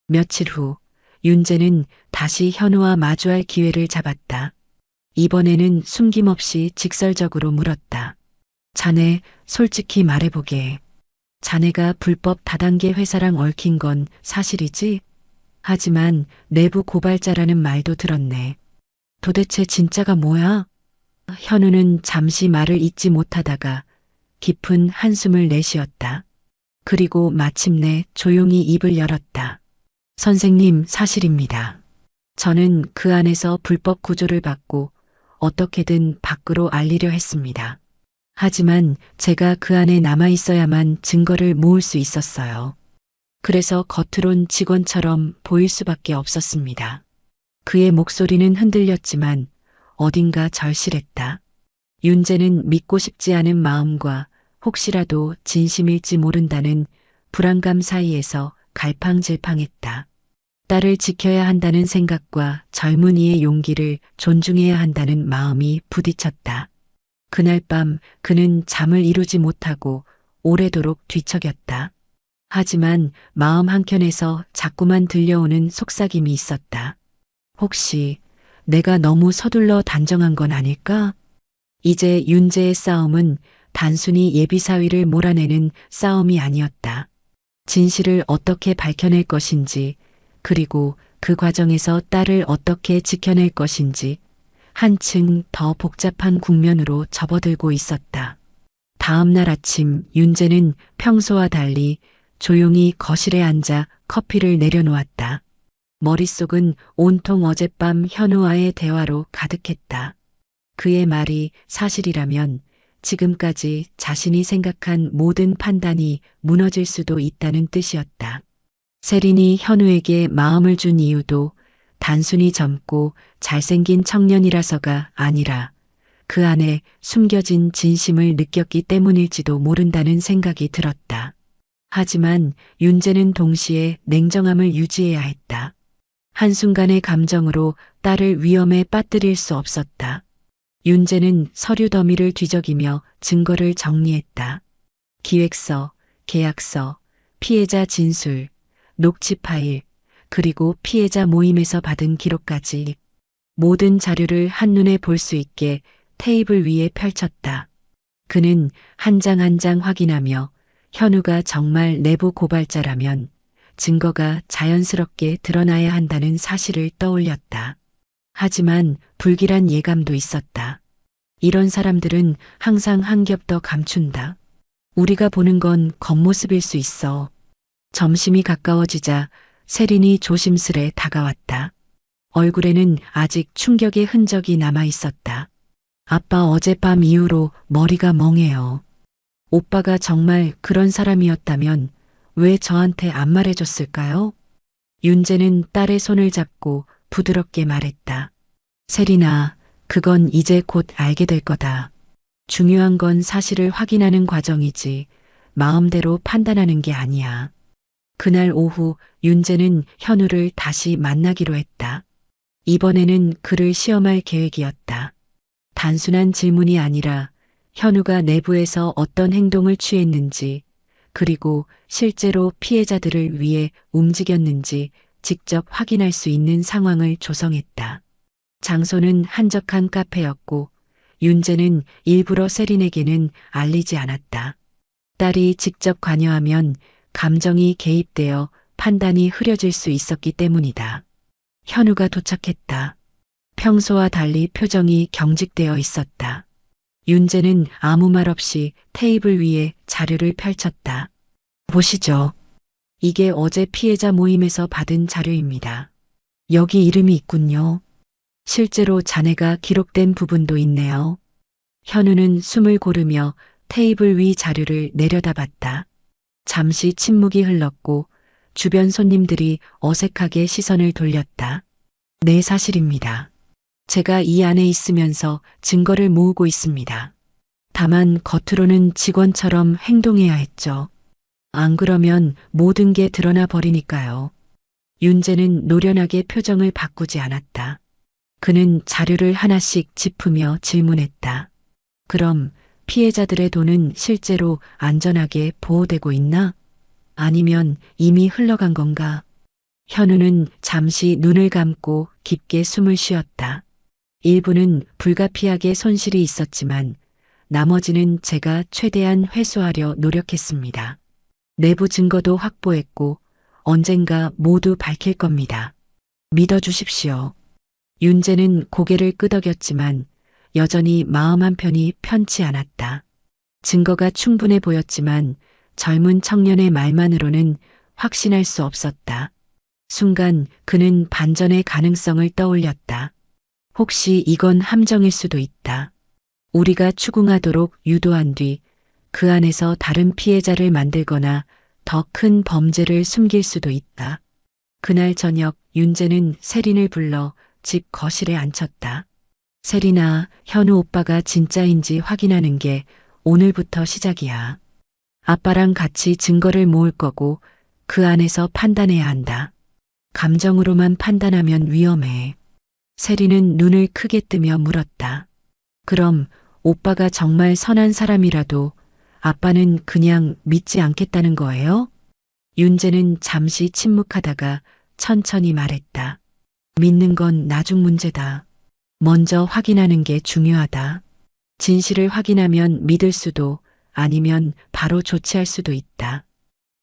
Speaker 4: 며칠 후 윤재는 다시 현우와 마주할 기회를 잡았다. 이번에는 숨김없이 직설적으로 물었다. 자네, 솔직히 말해보게. 자네가 불법 다단계 회사랑 얽힌 건 사실이지? 하지만 내부 고발자라는 말도 들었네. 도대체 진짜가 뭐야? 현우는 잠시 말을 잇지 못하다가 깊은 한숨을 내쉬었다. 그리고 마침내 조용히 입을 열었다. 선생님, 사실입니다. 저는 그 안에서 불법 구조를 받고 어떻게든 밖으로 알리려 했습니다. 하지만 제가 그 안에 남아 있어야만 증거를 모을 수 있었어요. 그래서 겉으론 직원처럼 보일 수밖에 없었습니다. 그의 목소리는 흔들렸지만 어딘가 절실했다. 윤재는 믿고 싶지 않은 마음과 혹시라도 진심일지 모른다는 불안감 사이에서 갈팡질팡했다. 딸을 지켜야 한다는 생각과 젊은이의 용기를 존중해야 한다는 마음이 부딪혔다. 그날 밤 그는 잠을 이루지 못하고 오래도록 뒤척였다. 하지만 마음 한켠에서 자꾸만 들려오는 속삭임이 있었다. 혹시 내가 너무 서둘러 단정한 건 아닐까? 이제 윤재의 싸움은 단순히 예비사위를 몰아내는 싸움이 아니었다. 진실을 어떻게 밝혀낼 것인지, 그리고 그 과정에서 딸을 어떻게 지켜낼 것인지 한층 더 복잡한 국면으로 접어들고 있었다. 다음 날 아침 윤재는 평소와 달리 조용히 거실에 앉아 커피를 내려놓았다. 머릿속은 온통 어젯밤 현우와의 대화로 가득했다. 그의 말이 사실이라면 지금까지 자신이 생각한 모든 판단이 무너질 수도 있다는 뜻이었다. 세린이 현우에게 마음을 준 이유도 단순히 젊고 잘생긴 청년이라서가 아니라 그 안에 숨겨진 진심을 느꼈기 때문일지도 모른다는 생각이 들었다. 하지만 윤재는 동시에 냉정함을 유지해야 했다. 한순간의 감정으로 딸을 위험에 빠뜨릴 수 없었다. 윤재는 서류 더미를 뒤적이며 증거를 정리했다. 기획서, 계약서, 피해자 진술, 녹취 파일, 그리고 피해자 모임에서 받은 기록까지 모든 자료를 한눈에 볼 수 있게 테이블 위에 펼쳤다. 그는 한 장 한 장 확인하며 현우가 정말 내부 고발자라면 증거가 자연스럽게 드러나야 한다는 사실을 떠올렸다. 하지만 불길한 예감도 있었다. 이런 사람들은 항상 한 겹 더 감춘다. 우리가 보는 건 겉모습일 수 있어. 점심이 가까워지자 세린이 조심스레 다가왔다. 얼굴에는 아직 충격의 흔적이 남아 있었다. 아빠 어젯밤 이후로 머리가 멍해요. 오빠가 정말 그런 사람이었다면 왜 저한테 안 말해줬을까요? 윤재는 딸의 손을 잡고 부드럽게 말했다. 세린아, 그건 이제 곧 알게 될 거다. 중요한 건 사실을 확인하는 과정이지 마음대로 판단하는 게 아니야. 그날 오후 윤재는 현우를 다시 만나기로 했다. 이번에는 그를 시험할 계획이었다. 단순한 질문이 아니라 현우가 내부에서 어떤 행동을 취했는지, 그리고 실제로 피해자들을 위해 움직였는지 직접 확인할 수 있는 상황을 조성했다. 장소는 한적한 카페였고 윤재는 일부러 세린에게는 알리지 않았다. 딸이 직접 관여하면 감정이 개입되어 판단이 흐려질 수 있었기 때문이다. 현우가 도착했다. 평소와 달리 표정이 경직되어 있었다. 윤재는 아무 말 없이 테이블 위에 자료를 펼쳤다. 보시죠. 이게 어제 피해자 모임에서 받은 자료입니다. 여기 이름이 있군요. 실제로 자네가 기록된 부분도 있네요. 현우는 숨을 고르며 테이블 위 자료를 내려다봤다. 잠시 침묵이 흘렀고 주변 손님들이 어색하게 시선을 돌렸다. 네, 사실입니다. 제가 이 안에 있으면서 증거를 모으고 있습니다. 다만 겉으로는 직원처럼 행동해야 했죠. 안 그러면 모든 게 드러나 버리니까요. 윤재는 노련하게 표정을 바꾸지 않았다. 그는 자료를 하나씩 짚으며 질문했다. 그럼 피해자들의 돈은 실제로 안전하게 보호되고 있나? 아니면 이미 흘러간 건가? 현우는 잠시 눈을 감고 깊게 숨을 쉬었다. 일부는 불가피하게 손실이 있었지만 나머지는 제가 최대한 회수하려 노력했습니다. 내부 증거도 확보했고 언젠가 모두 밝힐 겁니다. 믿어주십시오. 윤재는 고개를 끄덕였지만 여전히 마음 한편이 편치 않았다. 증거가 충분해 보였지만 젊은 청년의 말만으로는 확신할 수 없었다. 순간 그는 반전의 가능성을 떠올렸다. 혹시 이건 함정일 수도 있다. 우리가 추궁하도록 유도한 뒤 그 안에서 다른 피해자를 만들거나 더 큰 범죄를 숨길 수도 있다. 그날 저녁 윤재는 세린을 불러 집 거실에 앉혔다. 세린아, 현우 오빠가 진짜인지 확인하는 게 오늘부터 시작이야. 아빠랑 같이 증거를 모을 거고 그 안에서 판단해야 한다. 감정으로만 판단하면 위험해. 세린은 눈을 크게 뜨며 물었다. 그럼 오빠가 정말 선한 사람이라도 아빠는 그냥 믿지 않겠다는 거예요? 윤재는 잠시 침묵하다가 천천히 말했다. 믿는 건 나중 문제다. 먼저 확인하는 게 중요하다. 진실을 확인하면 믿을 수도 아니면 바로 조치할 수도 있다.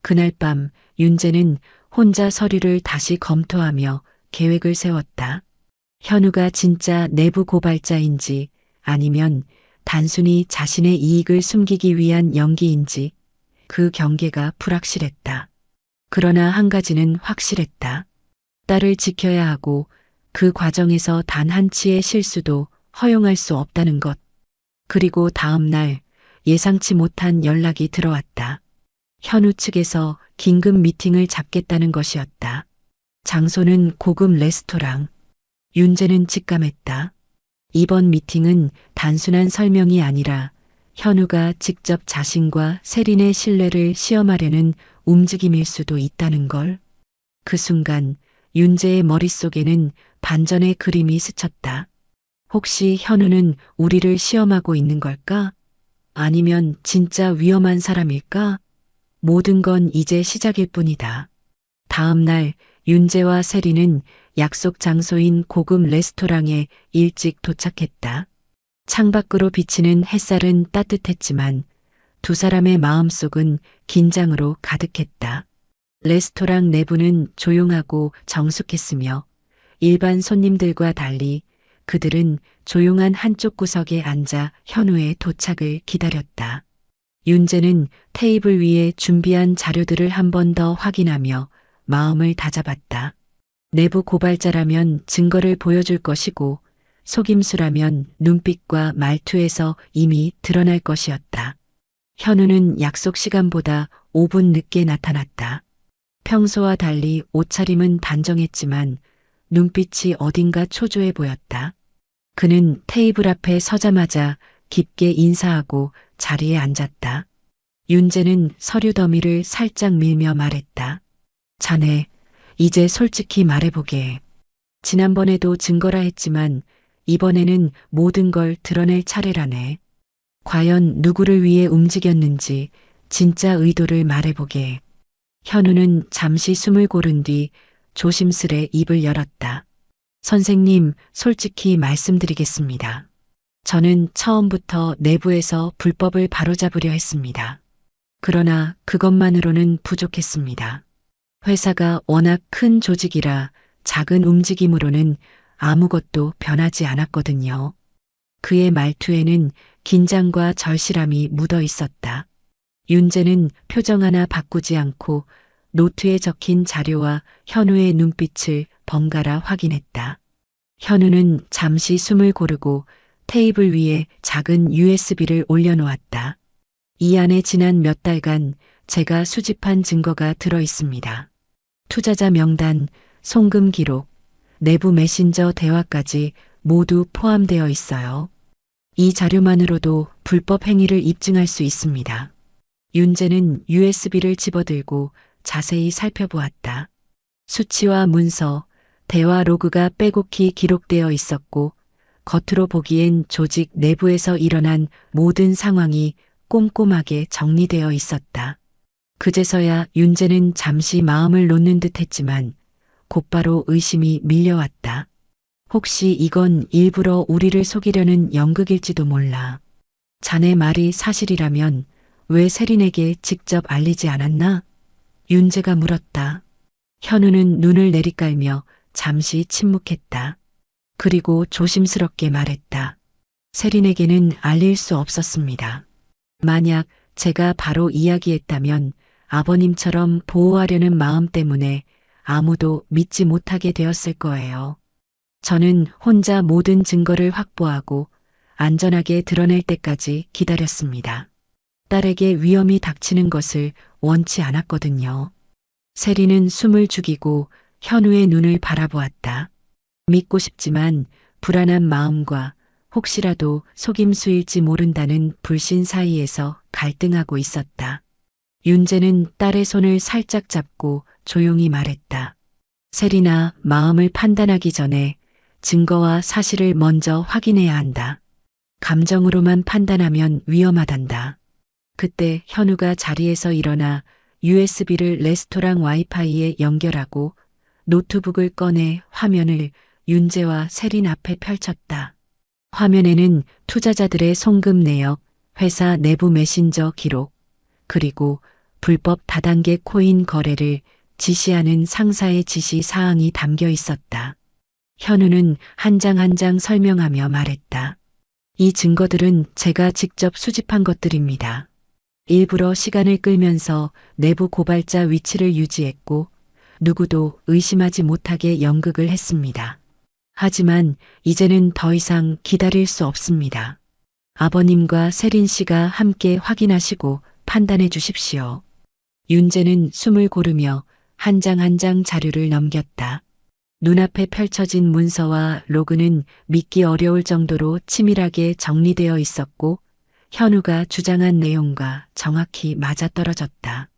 Speaker 4: 그날 밤 윤재는 혼자 서류를 다시 검토하며 계획을 세웠다. 현우가 진짜 내부 고발자인지 아니면 단순히 자신의 이익을 숨기기 위한 연기인지 그 경계가 불확실했다. 그러나 한 가지는 확실했다. 딸을 지켜야 하고 그 과정에서 단 한치의 실수도 허용할 수 없다는 것. 그리고 다음 날 예상치 못한 연락이 들어왔다. 현우 측에서 긴급 미팅을 잡겠다는 것이었다. 장소는 고급 레스토랑. 윤재는 직감했다. 이번 미팅은 단순한 설명이 아니라 현우가 직접 자신과 세린의 신뢰를 시험하려는 움직임일 수도 있다는 걸. 그 순간 윤재의 머릿속에는 반전의 그림이 스쳤다. 혹시 현우는 우리를 시험하고 있는 걸까? 아니면 진짜 위험한 사람일까? 모든 건 이제 시작일 뿐이다. 다음 날 윤재와 세린은 약속 장소인 고급 레스토랑에 일찍 도착했다. 창밖으로 비치는 햇살은 따뜻했지만 두 사람의 마음속은 긴장으로 가득했다. 레스토랑 내부는 조용하고 정숙했으며 일반 손님들과 달리 그들은 조용한 한쪽 구석에 앉아 현우의 도착을 기다렸다. 윤재는 테이블 위에 준비한 자료들을 한 번 더 확인하며 마음을 다잡았다. 내부 고발자라면 증거를 보여줄 것이고 속임수라면 눈빛과 말투에서 이미 드러날 것이었다. 현우는 약속 시간보다 5분 늦게 나타났다. 평소와 달리 옷차림은 단정했지만 눈빛이 어딘가 초조해 보였다. 그는 테이블 앞에 서자마자 깊게 인사하고 자리에 앉았다. 윤재는 서류 더미를 살짝 밀며 말했다. 자네, 이제 솔직히 말해보게. 지난번에도 증거라 했지만 이번에는 모든 걸 드러낼 차례라네. 과연 누구를 위해 움직였는지 진짜 의도를 말해보게. 현우는 잠시 숨을 고른 뒤 조심스레 입을 열었다. 선생님, 솔직히 말씀드리겠습니다. 저는 처음부터 내부에서 불법을 바로잡으려 했습니다. 그러나 그것만으로는 부족했습니다. 회사가 워낙 큰 조직이라 작은 움직임으로는 아무것도 변하지 않았거든요. 그의 말투에는 긴장과 절실함이 묻어 있었다. 윤재는 표정 하나 바꾸지 않고 노트에 적힌 자료와 현우의 눈빛을 번갈아 확인했다. 현우는 잠시 숨을 고르고 테이블 위에 작은 USB를 올려놓았다. 이 안에 지난 몇 달간 제가 수집한 증거가 들어 있습니다. 투자자 명단, 송금 기록, 내부 메신저 대화까지 모두 포함되어 있어요. 이 자료만으로도 불법 행위를 입증할 수 있습니다. 윤재는 USB를 집어들고 자세히 살펴보았다. 수치와 문서, 대화 로그가 빼곡히 기록되어 있었고 겉으로 보기엔 조직 내부에서 일어난 모든 상황이 꼼꼼하게 정리되어 있었다. 그제서야 윤재는 잠시 마음을 놓는 듯 했지만 곧바로 의심이 밀려왔다. 혹시 이건 일부러 우리를 속이려는 연극일지도 몰라. 자네 말이 사실이라면 왜 세린에게 직접 알리지 않았나? 윤재가 물었다. 현우는 눈을 내리깔며 잠시 침묵했다. 그리고 조심스럽게 말했다. 세린에게는 알릴 수 없었습니다. 만약 제가 바로 이야기했다면 아버님처럼 보호하려는 마음 때문에 아무도 믿지 못하게 되었을 거예요. 저는 혼자 모든 증거를 확보하고 안전하게 드러낼 때까지 기다렸습니다. 딸에게 위험이 닥치는 것을 원치 않았거든요. 세리는 숨을 죽이고 현우의 눈을 바라보았다. 믿고 싶지만 불안한 마음과 혹시라도 속임수일지 모른다는 불신 사이에서 갈등하고 있었다. 윤재는 딸의 손을 살짝 잡고 조용히 말했다. 세리나, 마음을 판단하기 전에 증거와 사실을 먼저 확인해야 한다. 감정으로만 판단하면 위험하단다. 그때 현우가 자리에서 일어나 USB를 레스토랑 와이파이에 연결하고 노트북을 꺼내 화면을 윤재와 세린 앞에 펼쳤다. 화면에는 투자자들의 송금 내역, 회사 내부 메신저 기록, 그리고 불법 다단계 코인 거래를 지시하는 상사의 지시 사항이 담겨 있었다. 현우는 한 장 한 장 설명하며 말했다. 이 증거들은 제가 직접 수집한 것들입니다. 일부러 시간을 끌면서 내부 고발자 위치를 유지했고 누구도 의심하지 못하게 연극을 했습니다. 하지만 이제는 더 이상 기다릴 수 없습니다. 아버님과 세린 씨가 함께 확인하시고 판단해 주십시오. 윤재는 숨을 고르며 한 장 한 장 자료를 넘겼다. 눈앞에 펼쳐진 문서와 로그는 믿기 어려울 정도로 치밀하게 정리되어 있었고 현우가 주장한 내용과 정확히 맞아떨어졌다.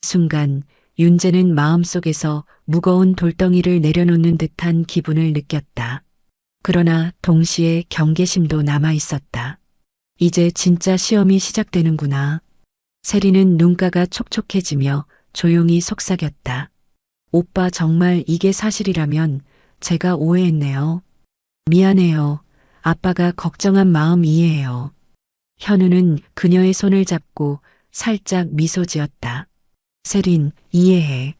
Speaker 4: 순간 윤재는 마음속에서 무거운 돌덩이를 내려놓는 듯한 기분을 느꼈다. 그러나 동시에 경계심도 남아 있었다. 이제 진짜 시험이 시작되는구나. 세리는 눈가가 촉촉해지며 조용히 속삭였다. 오빠, 정말 이게 사실이라면 제가 오해했네요. 미안해요. 아빠가 걱정한 마음 이해해요. 현우는 그녀의 손을 잡고 살짝 미소 지었다. 세린, 이해해.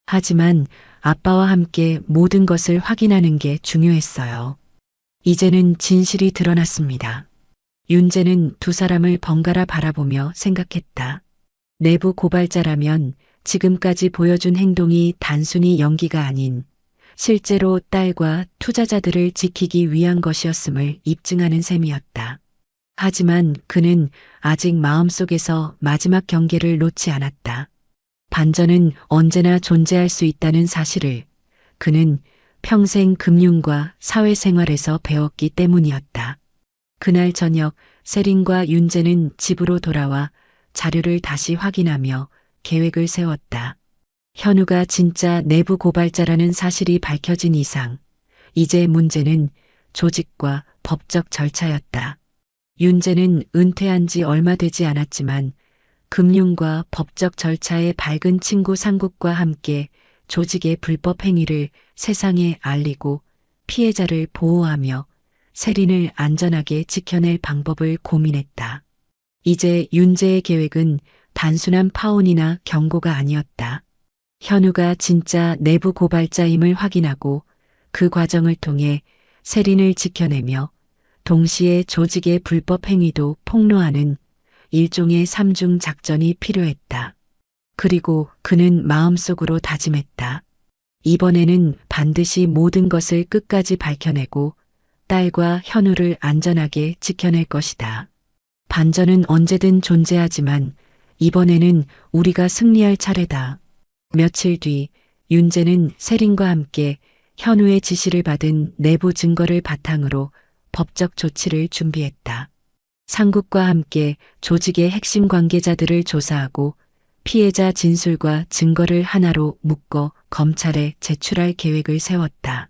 Speaker 4: 하지만 아빠와 함께 모든 것을 확인하는 게 중요했어요. 이제는 진실이 드러났습니다. 윤재는 두 사람을 번갈아 바라보며 생각했다. 내부 고발자라면 지금까지 보여준 행동이 단순히 연기가 아닌 실제로 딸과 투자자들을 지키기 위한 것이었음을 입증하는 셈이었다. 하지만 그는 아직 마음속에서 마지막 경계를 놓지 않았다. 반전은 언제나 존재할 수 있다는 사실을 그는 평생 금융과 사회생활에서 배웠기 때문이었다. 그날 저녁 세린과 윤재는 집으로 돌아와 자료를 다시 확인하며 계획을 세웠다. 현우가 진짜 내부 고발자라는 사실이 밝혀진 이상 이제 문제는 조직과 법적 절차였다. 윤재는 은퇴한 지 얼마 되지 않았지만 금융과 법적 절차의 밝은 친구 상국과 함께 조직의 불법 행위를 세상에 알리고 피해자를 보호하며 세린을 안전하게 지켜낼 방법을 고민했다. 이제 윤재의 계획은 단순한 파혼이나 경고가 아니었다. 현우가 진짜 내부 고발자임을 확인하고 그 과정을 통해 세린을 지켜내며 동시에 조직의 불법 행위도 폭로하는 일종의 삼중 작전이 필요했다. 그리고 그는 마음속으로 다짐했다. 이번에는 반드시 모든 것을 끝까지 밝혀내고 딸과 현우를 안전하게 지켜낼 것이다. 반전은 언제든 존재하지만 이번에는 우리가 승리할 차례다. 며칠 뒤 윤재는 세린과 함께 현우의 지시를 받은 내부 증거를 바탕으로 법적 조치를 준비했다. 상국과 함께 조직의 핵심 관계자들을 조사하고 피해자 진술과 증거를 하나로 묶어 검찰에 제출할 계획을 세웠다.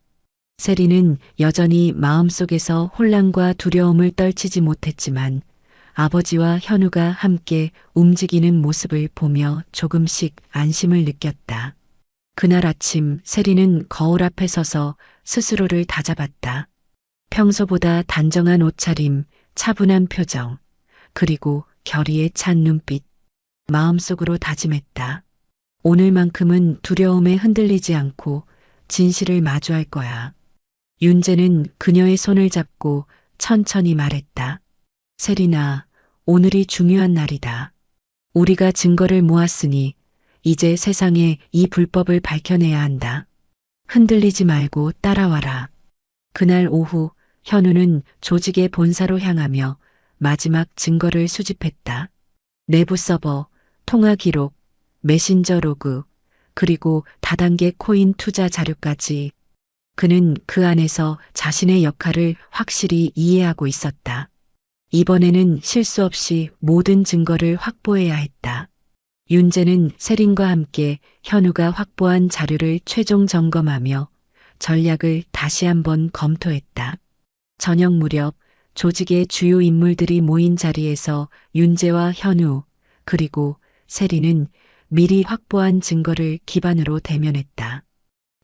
Speaker 4: 세린은 여전히 마음속에서 혼란과 두려움을 떨치지 못했지만 아버지와 현우가 함께 움직이는 모습을 보며 조금씩 안심을 느꼈다. 그날 아침 세린은 거울 앞에 서서 스스로를 다잡았다. 평소보다 단정한 옷차림, 차분한 표정, 그리고 결의에 찬 눈빛. 마음속으로 다짐했다. 오늘만큼은 두려움에 흔들리지 않고 진실을 마주할 거야. 윤재는 그녀의 손을 잡고 천천히 말했다. 세린아, 오늘이 중요한 날이다. 우리가 증거를 모았으니 이제 세상에 이 불법을 밝혀내야 한다. 흔들리지 말고 따라와라. 그날 오후 현우는 조직의 본사로 향하며 마지막 증거를 수집했다. 내부 서버, 통화 기록, 메신저 로그, 그리고 다단계 코인 투자 자료까지. 그는 그 안에서 자신의 역할을 확실히 이해하고 있었다. 이번에는 실수 없이 모든 증거를 확보해야 했다. 윤재는 세린과 함께 현우가 확보한 자료를 최종 점검하며 전략을 다시 한번 검토했다. 저녁 무렵 조직의 주요 인물들이 모인 자리에서 윤재와 현우 그리고 세린은 미리 확보한 증거를 기반으로 대면했다.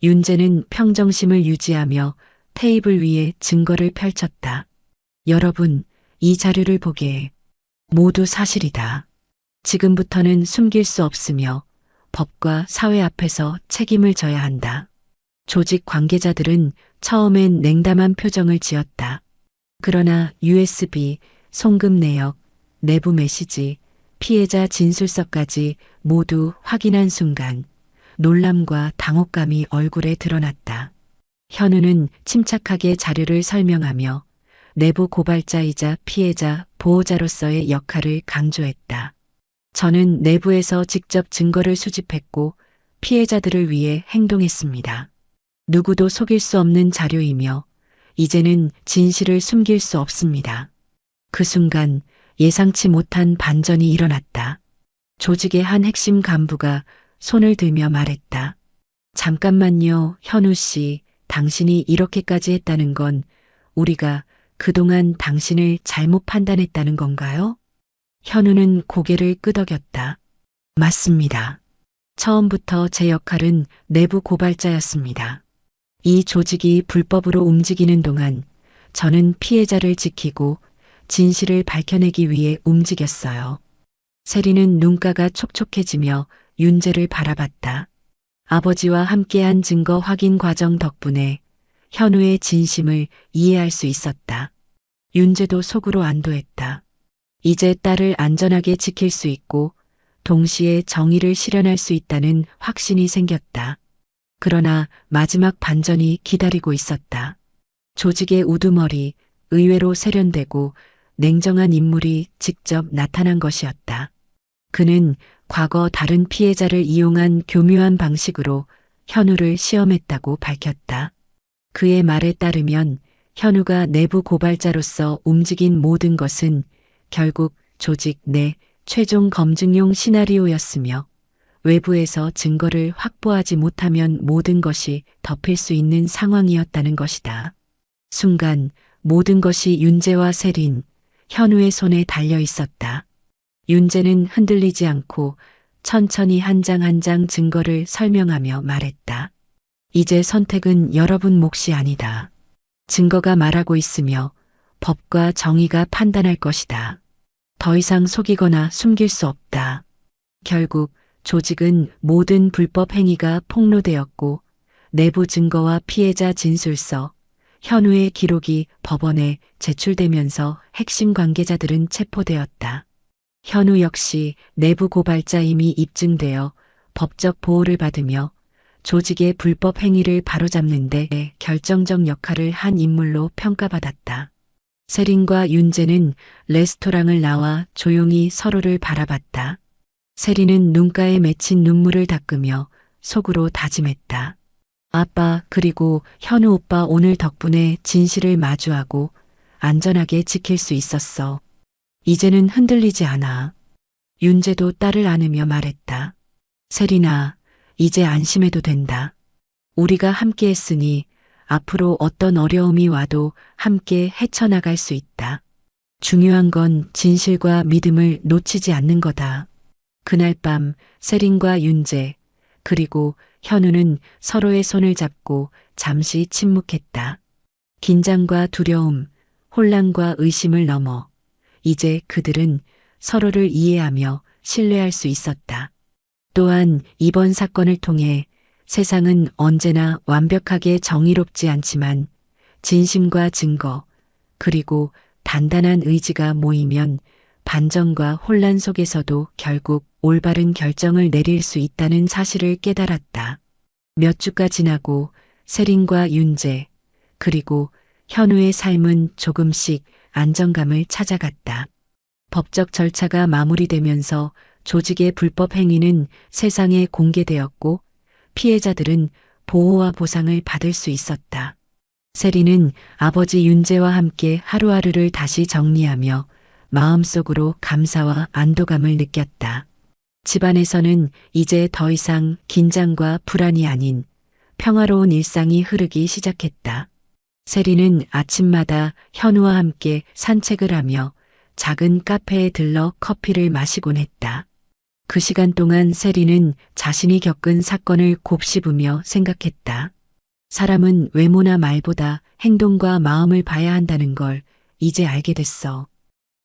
Speaker 4: 윤재는 평정심을 유지하며 테이블 위에 증거를 펼쳤다. 여러분, 이 자료를 보게. 모두 사실이다. 지금부터는 숨길 수 없으며 법과 사회 앞에서 책임을 져야 한다. 조직 관계자들은 처음엔 냉담한 표정을 지었다. 그러나 USB, 송금 내역, 내부 메시지, 피해자 진술서까지 모두 확인한 순간 놀람과 당혹감이 얼굴에 드러났다. 현우는 침착하게 자료를 설명하며 내부 고발자이자 피해자 보호자로서의 역할을 강조했다. 저는 내부에서 직접 증거를 수집했고 피해자들을 위해 행동했습니다. 누구도 속일 수 없는 자료이며 이제는 진실을 숨길 수 없습니다. 그 순간 예상치 못한 반전이 일어났다. 조직의 한 핵심 간부가 손을 들며 말했다. 잠깐만요, 현우 씨. 당신이 이렇게까지 했다는 건 우리가 그동안 당신을 잘못 판단했다는 건가요? 현우는 고개를 끄덕였다. 맞습니다. 처음부터 제 역할은 내부 고발자였습니다. 이 조직이 불법으로 움직이는 동안 저는 피해자를 지키고 진실을 밝혀내기 위해 움직였어요. 세리는 눈가가 촉촉해지며 윤재를 바라봤다. 아버지와 함께한 증거 확인 과정 덕분에 현우의 진심을 이해할 수 있었다. 윤재도 속으로 안도했다. 이제 딸을 안전하게 지킬 수 있고 동시에 정의를 실현할 수 있다는 확신이 생겼다. 그러나 마지막 반전이 기다리고 있었다. 조직의 우두머리, 의외로 세련되고 냉정한 인물이 직접 나타난 것이었다. 그는 과거 다른 피해자를 이용한 교묘한 방식으로 현우를 시험했다고 밝혔다. 그의 말에 따르면 현우가 내부 고발자로서 움직인 모든 것은 결국 조직 내 최종 검증용 시나리오였으며 외부에서 증거를 확보하지 못하면 모든 것이 덮일 수 있는 상황이었다는 것이다. 순간 모든 것이 윤재와 세린, 현우의 손에 달려 있었다. 윤재는 흔들리지 않고 천천히 한 장 한 장 증거를 설명하며 말했다. 이제 선택은 여러분 몫이 아니다. 증거가 말하고 있으며 법과 정의가 판단할 것이다. 더 이상 속이거나 숨길 수 없다. 결국 조직은 모든 불법 행위가 폭로되었고 내부 증거와 피해자 진술서, 현우의 기록이 법원에 제출되면서 핵심 관계자들은 체포되었다. 현우 역시 내부 고발자임이 입증되어 법적 보호를 받으며 조직의 불법 행위를 바로잡는 데 결정적 역할을 한 인물로 평가받았다. 세린과 윤재는 레스토랑을 나와 조용히 서로를 바라봤다. 세린은 눈가에 맺힌 눈물을 닦으며 속으로 다짐했다. 아빠 그리고 현우 오빠 오늘 덕분에 진실을 마주하고 안전하게 지킬 수 있었어. 이제는 흔들리지 않아. 윤재도 딸을 안으며 말했다. 세린아, 이제 안심해도 된다. 우리가 함께 했으니 앞으로 어떤 어려움이 와도 함께 헤쳐나갈 수 있다. 중요한 건 진실과 믿음을 놓치지 않는 거다. 그날 밤 세린과 윤재 그리고 현우는 서로의 손을 잡고 잠시 침묵했다. 긴장과 두려움, 혼란과 의심을 넘어 이제 그들은 서로를 이해하며 신뢰할 수 있었다. 또한 이번 사건을 통해 세상은 언제나 완벽하게 정의롭지 않지만 진심과 증거, 그리고 단단한 의지가 모이면 반전과 혼란 속에서도 결국 올바른 결정을 내릴 수 있다는 사실을 깨달았다. 몇 주가 지나고 세린과 윤재, 그리고 현우의 삶은 조금씩 안정감을 찾아갔다. 법적 절차가 마무리되면서 조직의 불법 행위는 세상에 공개되었고 피해자들은 보호와 보상을 받을 수 있었다. 세린은 아버지 윤재와 함께 하루하루를 다시 정리하며 마음속으로 감사와 안도감을 느꼈다. 집안에서는 이제 더 이상 긴장과 불안이 아닌 평화로운 일상이 흐르기 시작했다. 세린은 아침마다 현우와 함께 산책을 하며 작은 카페에 들러 커피를 마시곤 했다. 그 시간 동안 세린은 자신이 겪은 사건을 곱씹으며 생각했다. 사람은 외모나 말보다 행동과 마음을 봐야 한다는 걸 이제 알게 됐어.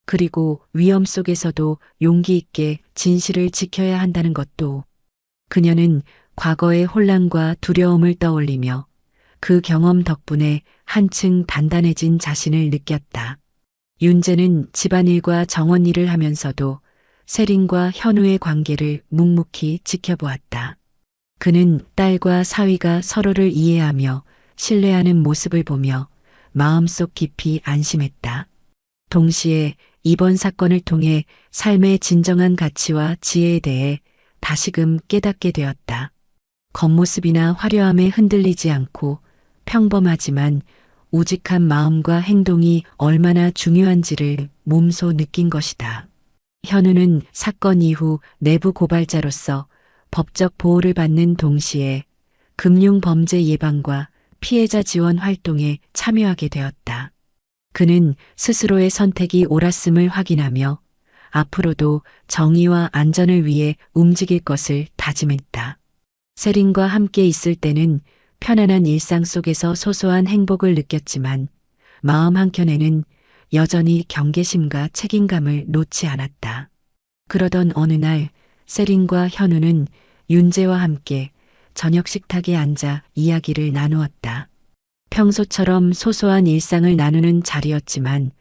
Speaker 4: 그리고 위험 속에서도 용기 있게 진실을 지켜야 한다는 것도. 그녀는 과거의 혼란과 두려움을 떠올리며 그 경험 덕분에 한층 단단해진 자신을 느꼈다. 윤재는 집안일과 정원일을 하면서도 세린과 현우의 관계를 묵묵히 지켜보았다. 그는 딸과 사위가 서로를 이해하며 신뢰하는 모습을 보며 마음속 깊이 안심했다. 동시에 이번 사건을 통해 삶의 진정한 가치와 지혜에 대해 다시금 깨닫게 되었다. 겉모습이나 화려함에 흔들리지 않고 평범하지만 우직한 마음과 행동이 얼마나 중요한지를 몸소 느낀 것이다. 현우는 사건 이후 내부 고발자로서 법적 보호를 받는 동시에 금융범죄 예방과 피해자 지원 활동에 참여하게 되었다. 그는 스스로의 선택이 옳았음을 확인하며 앞으로도 정의와 안전을 위해 움직일 것을 다짐했다. 세린과 함께 있을 때는 편안한 일상 속에서 소소한 행복을 느꼈지만 마음 한켠에는 여전히 경계심과 책임감을 놓지 않았다. 그러던 어느 날 세린과 현우는 윤재와 함께 저녁 식탁에 앉아 이야기를 나누었다. 평소처럼 소소한 일상을 나누는 자리였지만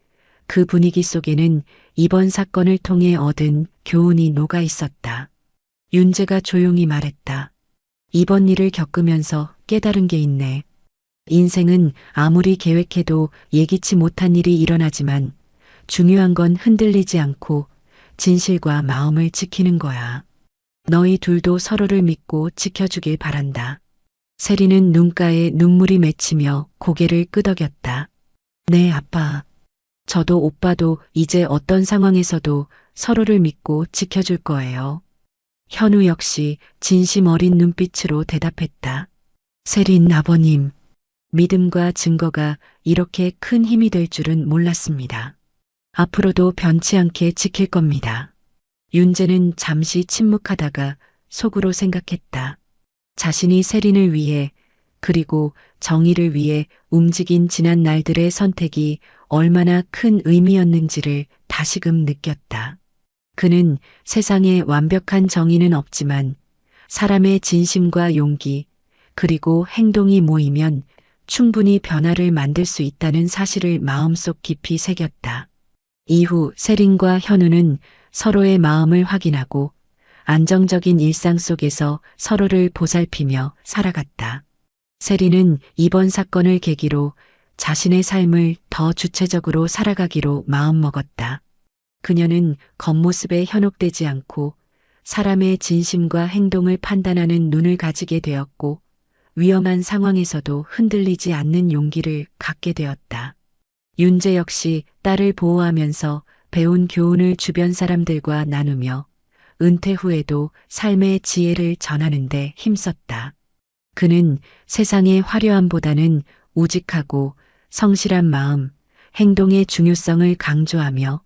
Speaker 4: 그 분위기 속에는 이번 사건을 통해 얻은 교훈이 녹아 있었다. 윤재가 조용히 말했다. 이번 일을 겪으면서 깨달은 게 있네. 인생은 아무리 계획해도 예기치 못한 일이 일어나지만 중요한 건 흔들리지 않고 진실과 마음을 지키는 거야. 너희 둘도 서로를 믿고 지켜주길 바란다. 세리는 눈가에 눈물이 맺히며 고개를 끄덕였다. 네, 아빠. 저도 오빠도 이제 어떤 상황에서도 서로를 믿고 지켜줄 거예요. 현우 역시 진심 어린 눈빛으로 대답했다. 세린 아버님, 믿음과 증거가 이렇게 큰 힘이 될 줄은 몰랐습니다. 앞으로도 변치 않게 지킬 겁니다. 윤재는 잠시 침묵하다가 속으로 생각했다. 자신이 세린을 위해 그리고 정의를 위해 움직인 지난 날들의 선택이 얼마나 큰 의미였는지를 다시금 느꼈다. 그는 세상에 완벽한 정의는 없지만 사람의 진심과 용기 그리고 행동이 모이면 충분히 변화를 만들 수 있다는 사실을 마음속 깊이 새겼다. 이후 세린과 현우는 서로의 마음을 확인하고 안정적인 일상 속에서 서로를 보살피며 살아갔다. 세린은 이번 사건을 계기로 자신의 삶을 더 주체적으로 살아가기로 마음먹었다. 그녀는 겉모습에 현혹되지 않고 사람의 진심과 행동을 판단하는 눈을 가지게 되었고 위험한 상황에서도 흔들리지 않는 용기를 갖게 되었다. 윤재 역시 딸을 보호하면서 배운 교훈을 주변 사람들과 나누며 은퇴 후에도 삶의 지혜를 전하는 데 힘썼다. 그는 세상의 화려함보다는 우직하고 성실한 마음, 행동의 중요성을 강조하며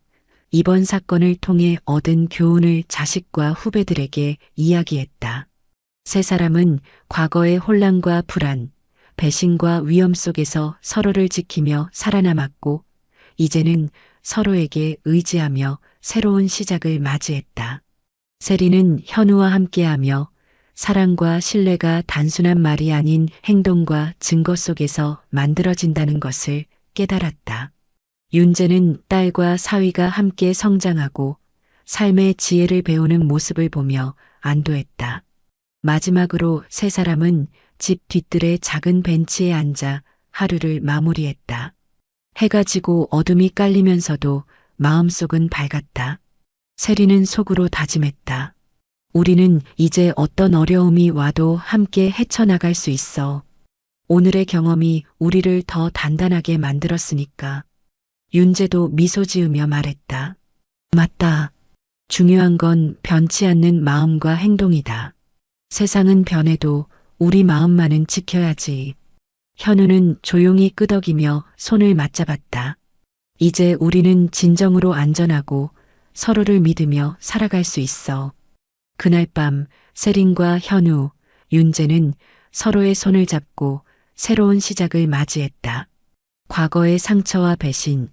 Speaker 4: 이번 사건을 통해 얻은 교훈을 자식과 후배들에게 이야기했다. 세 사람은 과거의 혼란과 불안, 배신과 위험 속에서 서로를 지키며 살아남았고 이제는 서로에게 의지하며 새로운 시작을 맞이했다. 세리는 현우와 함께하며 사랑과 신뢰가 단순한 말이 아닌 행동과 증거 속에서 만들어진다는 것을 깨달았다. 윤재는 딸과 사위가 함께 성장하고 삶의 지혜를 배우는 모습을 보며 안도했다. 마지막으로 세 사람은 집 뒤뜰의 작은 벤치에 앉아 하루를 마무리했다. 해가 지고 어둠이 깔리면서도 마음속은 밝았다. 세리는 속으로 다짐했다. 우리는 이제 어떤 어려움이 와도 함께 헤쳐나갈 수 있어. 오늘의 경험이 우리를 더 단단하게 만들었으니까. 윤재도 미소 지으며 말했다. 맞다. 중요한 건 변치 않는 마음과 행동이다. 세상은 변해도 우리 마음만은 지켜야지. 현우는 조용히 끄덕이며 손을 맞잡았다. 이제 우리는 진정으로 안전하고 서로를 믿으며 살아갈 수 있어. 그날 밤 세린과 현우, 윤재는 서로의 손을 잡고 새로운 시작을 맞이했다. 과거의 상처와 배신,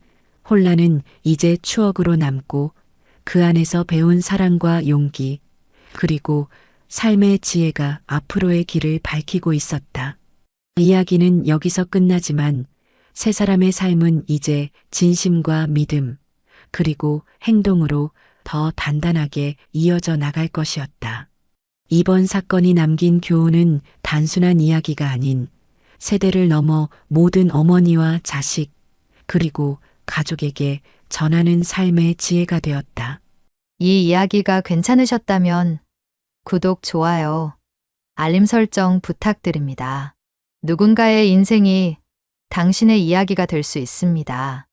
Speaker 4: 혼란은 이제 추억으로 남고 그 안에서 배운 사랑과 용기, 그리고 삶의 지혜가 앞으로의 길을 밝히고 있었다. 이야기는 여기서 끝나지만 세 사람의 삶은 이제 진심과 믿음, 그리고 행동으로 더 단단하게 이어져 나갈 것이었다. 이번 사건이 남긴 교훈은 단순한 이야기가 아닌 세대를 넘어 모든 어머니와 자식, 그리고 가족에게 전하는 삶의 지혜가 되었다.
Speaker 3: 이 이야기가 괜찮으셨다면 구독, 좋아요, 알림 설정 부탁드립니다. 누군가의 인생이 당신의 이야기가 될 수 있습니다.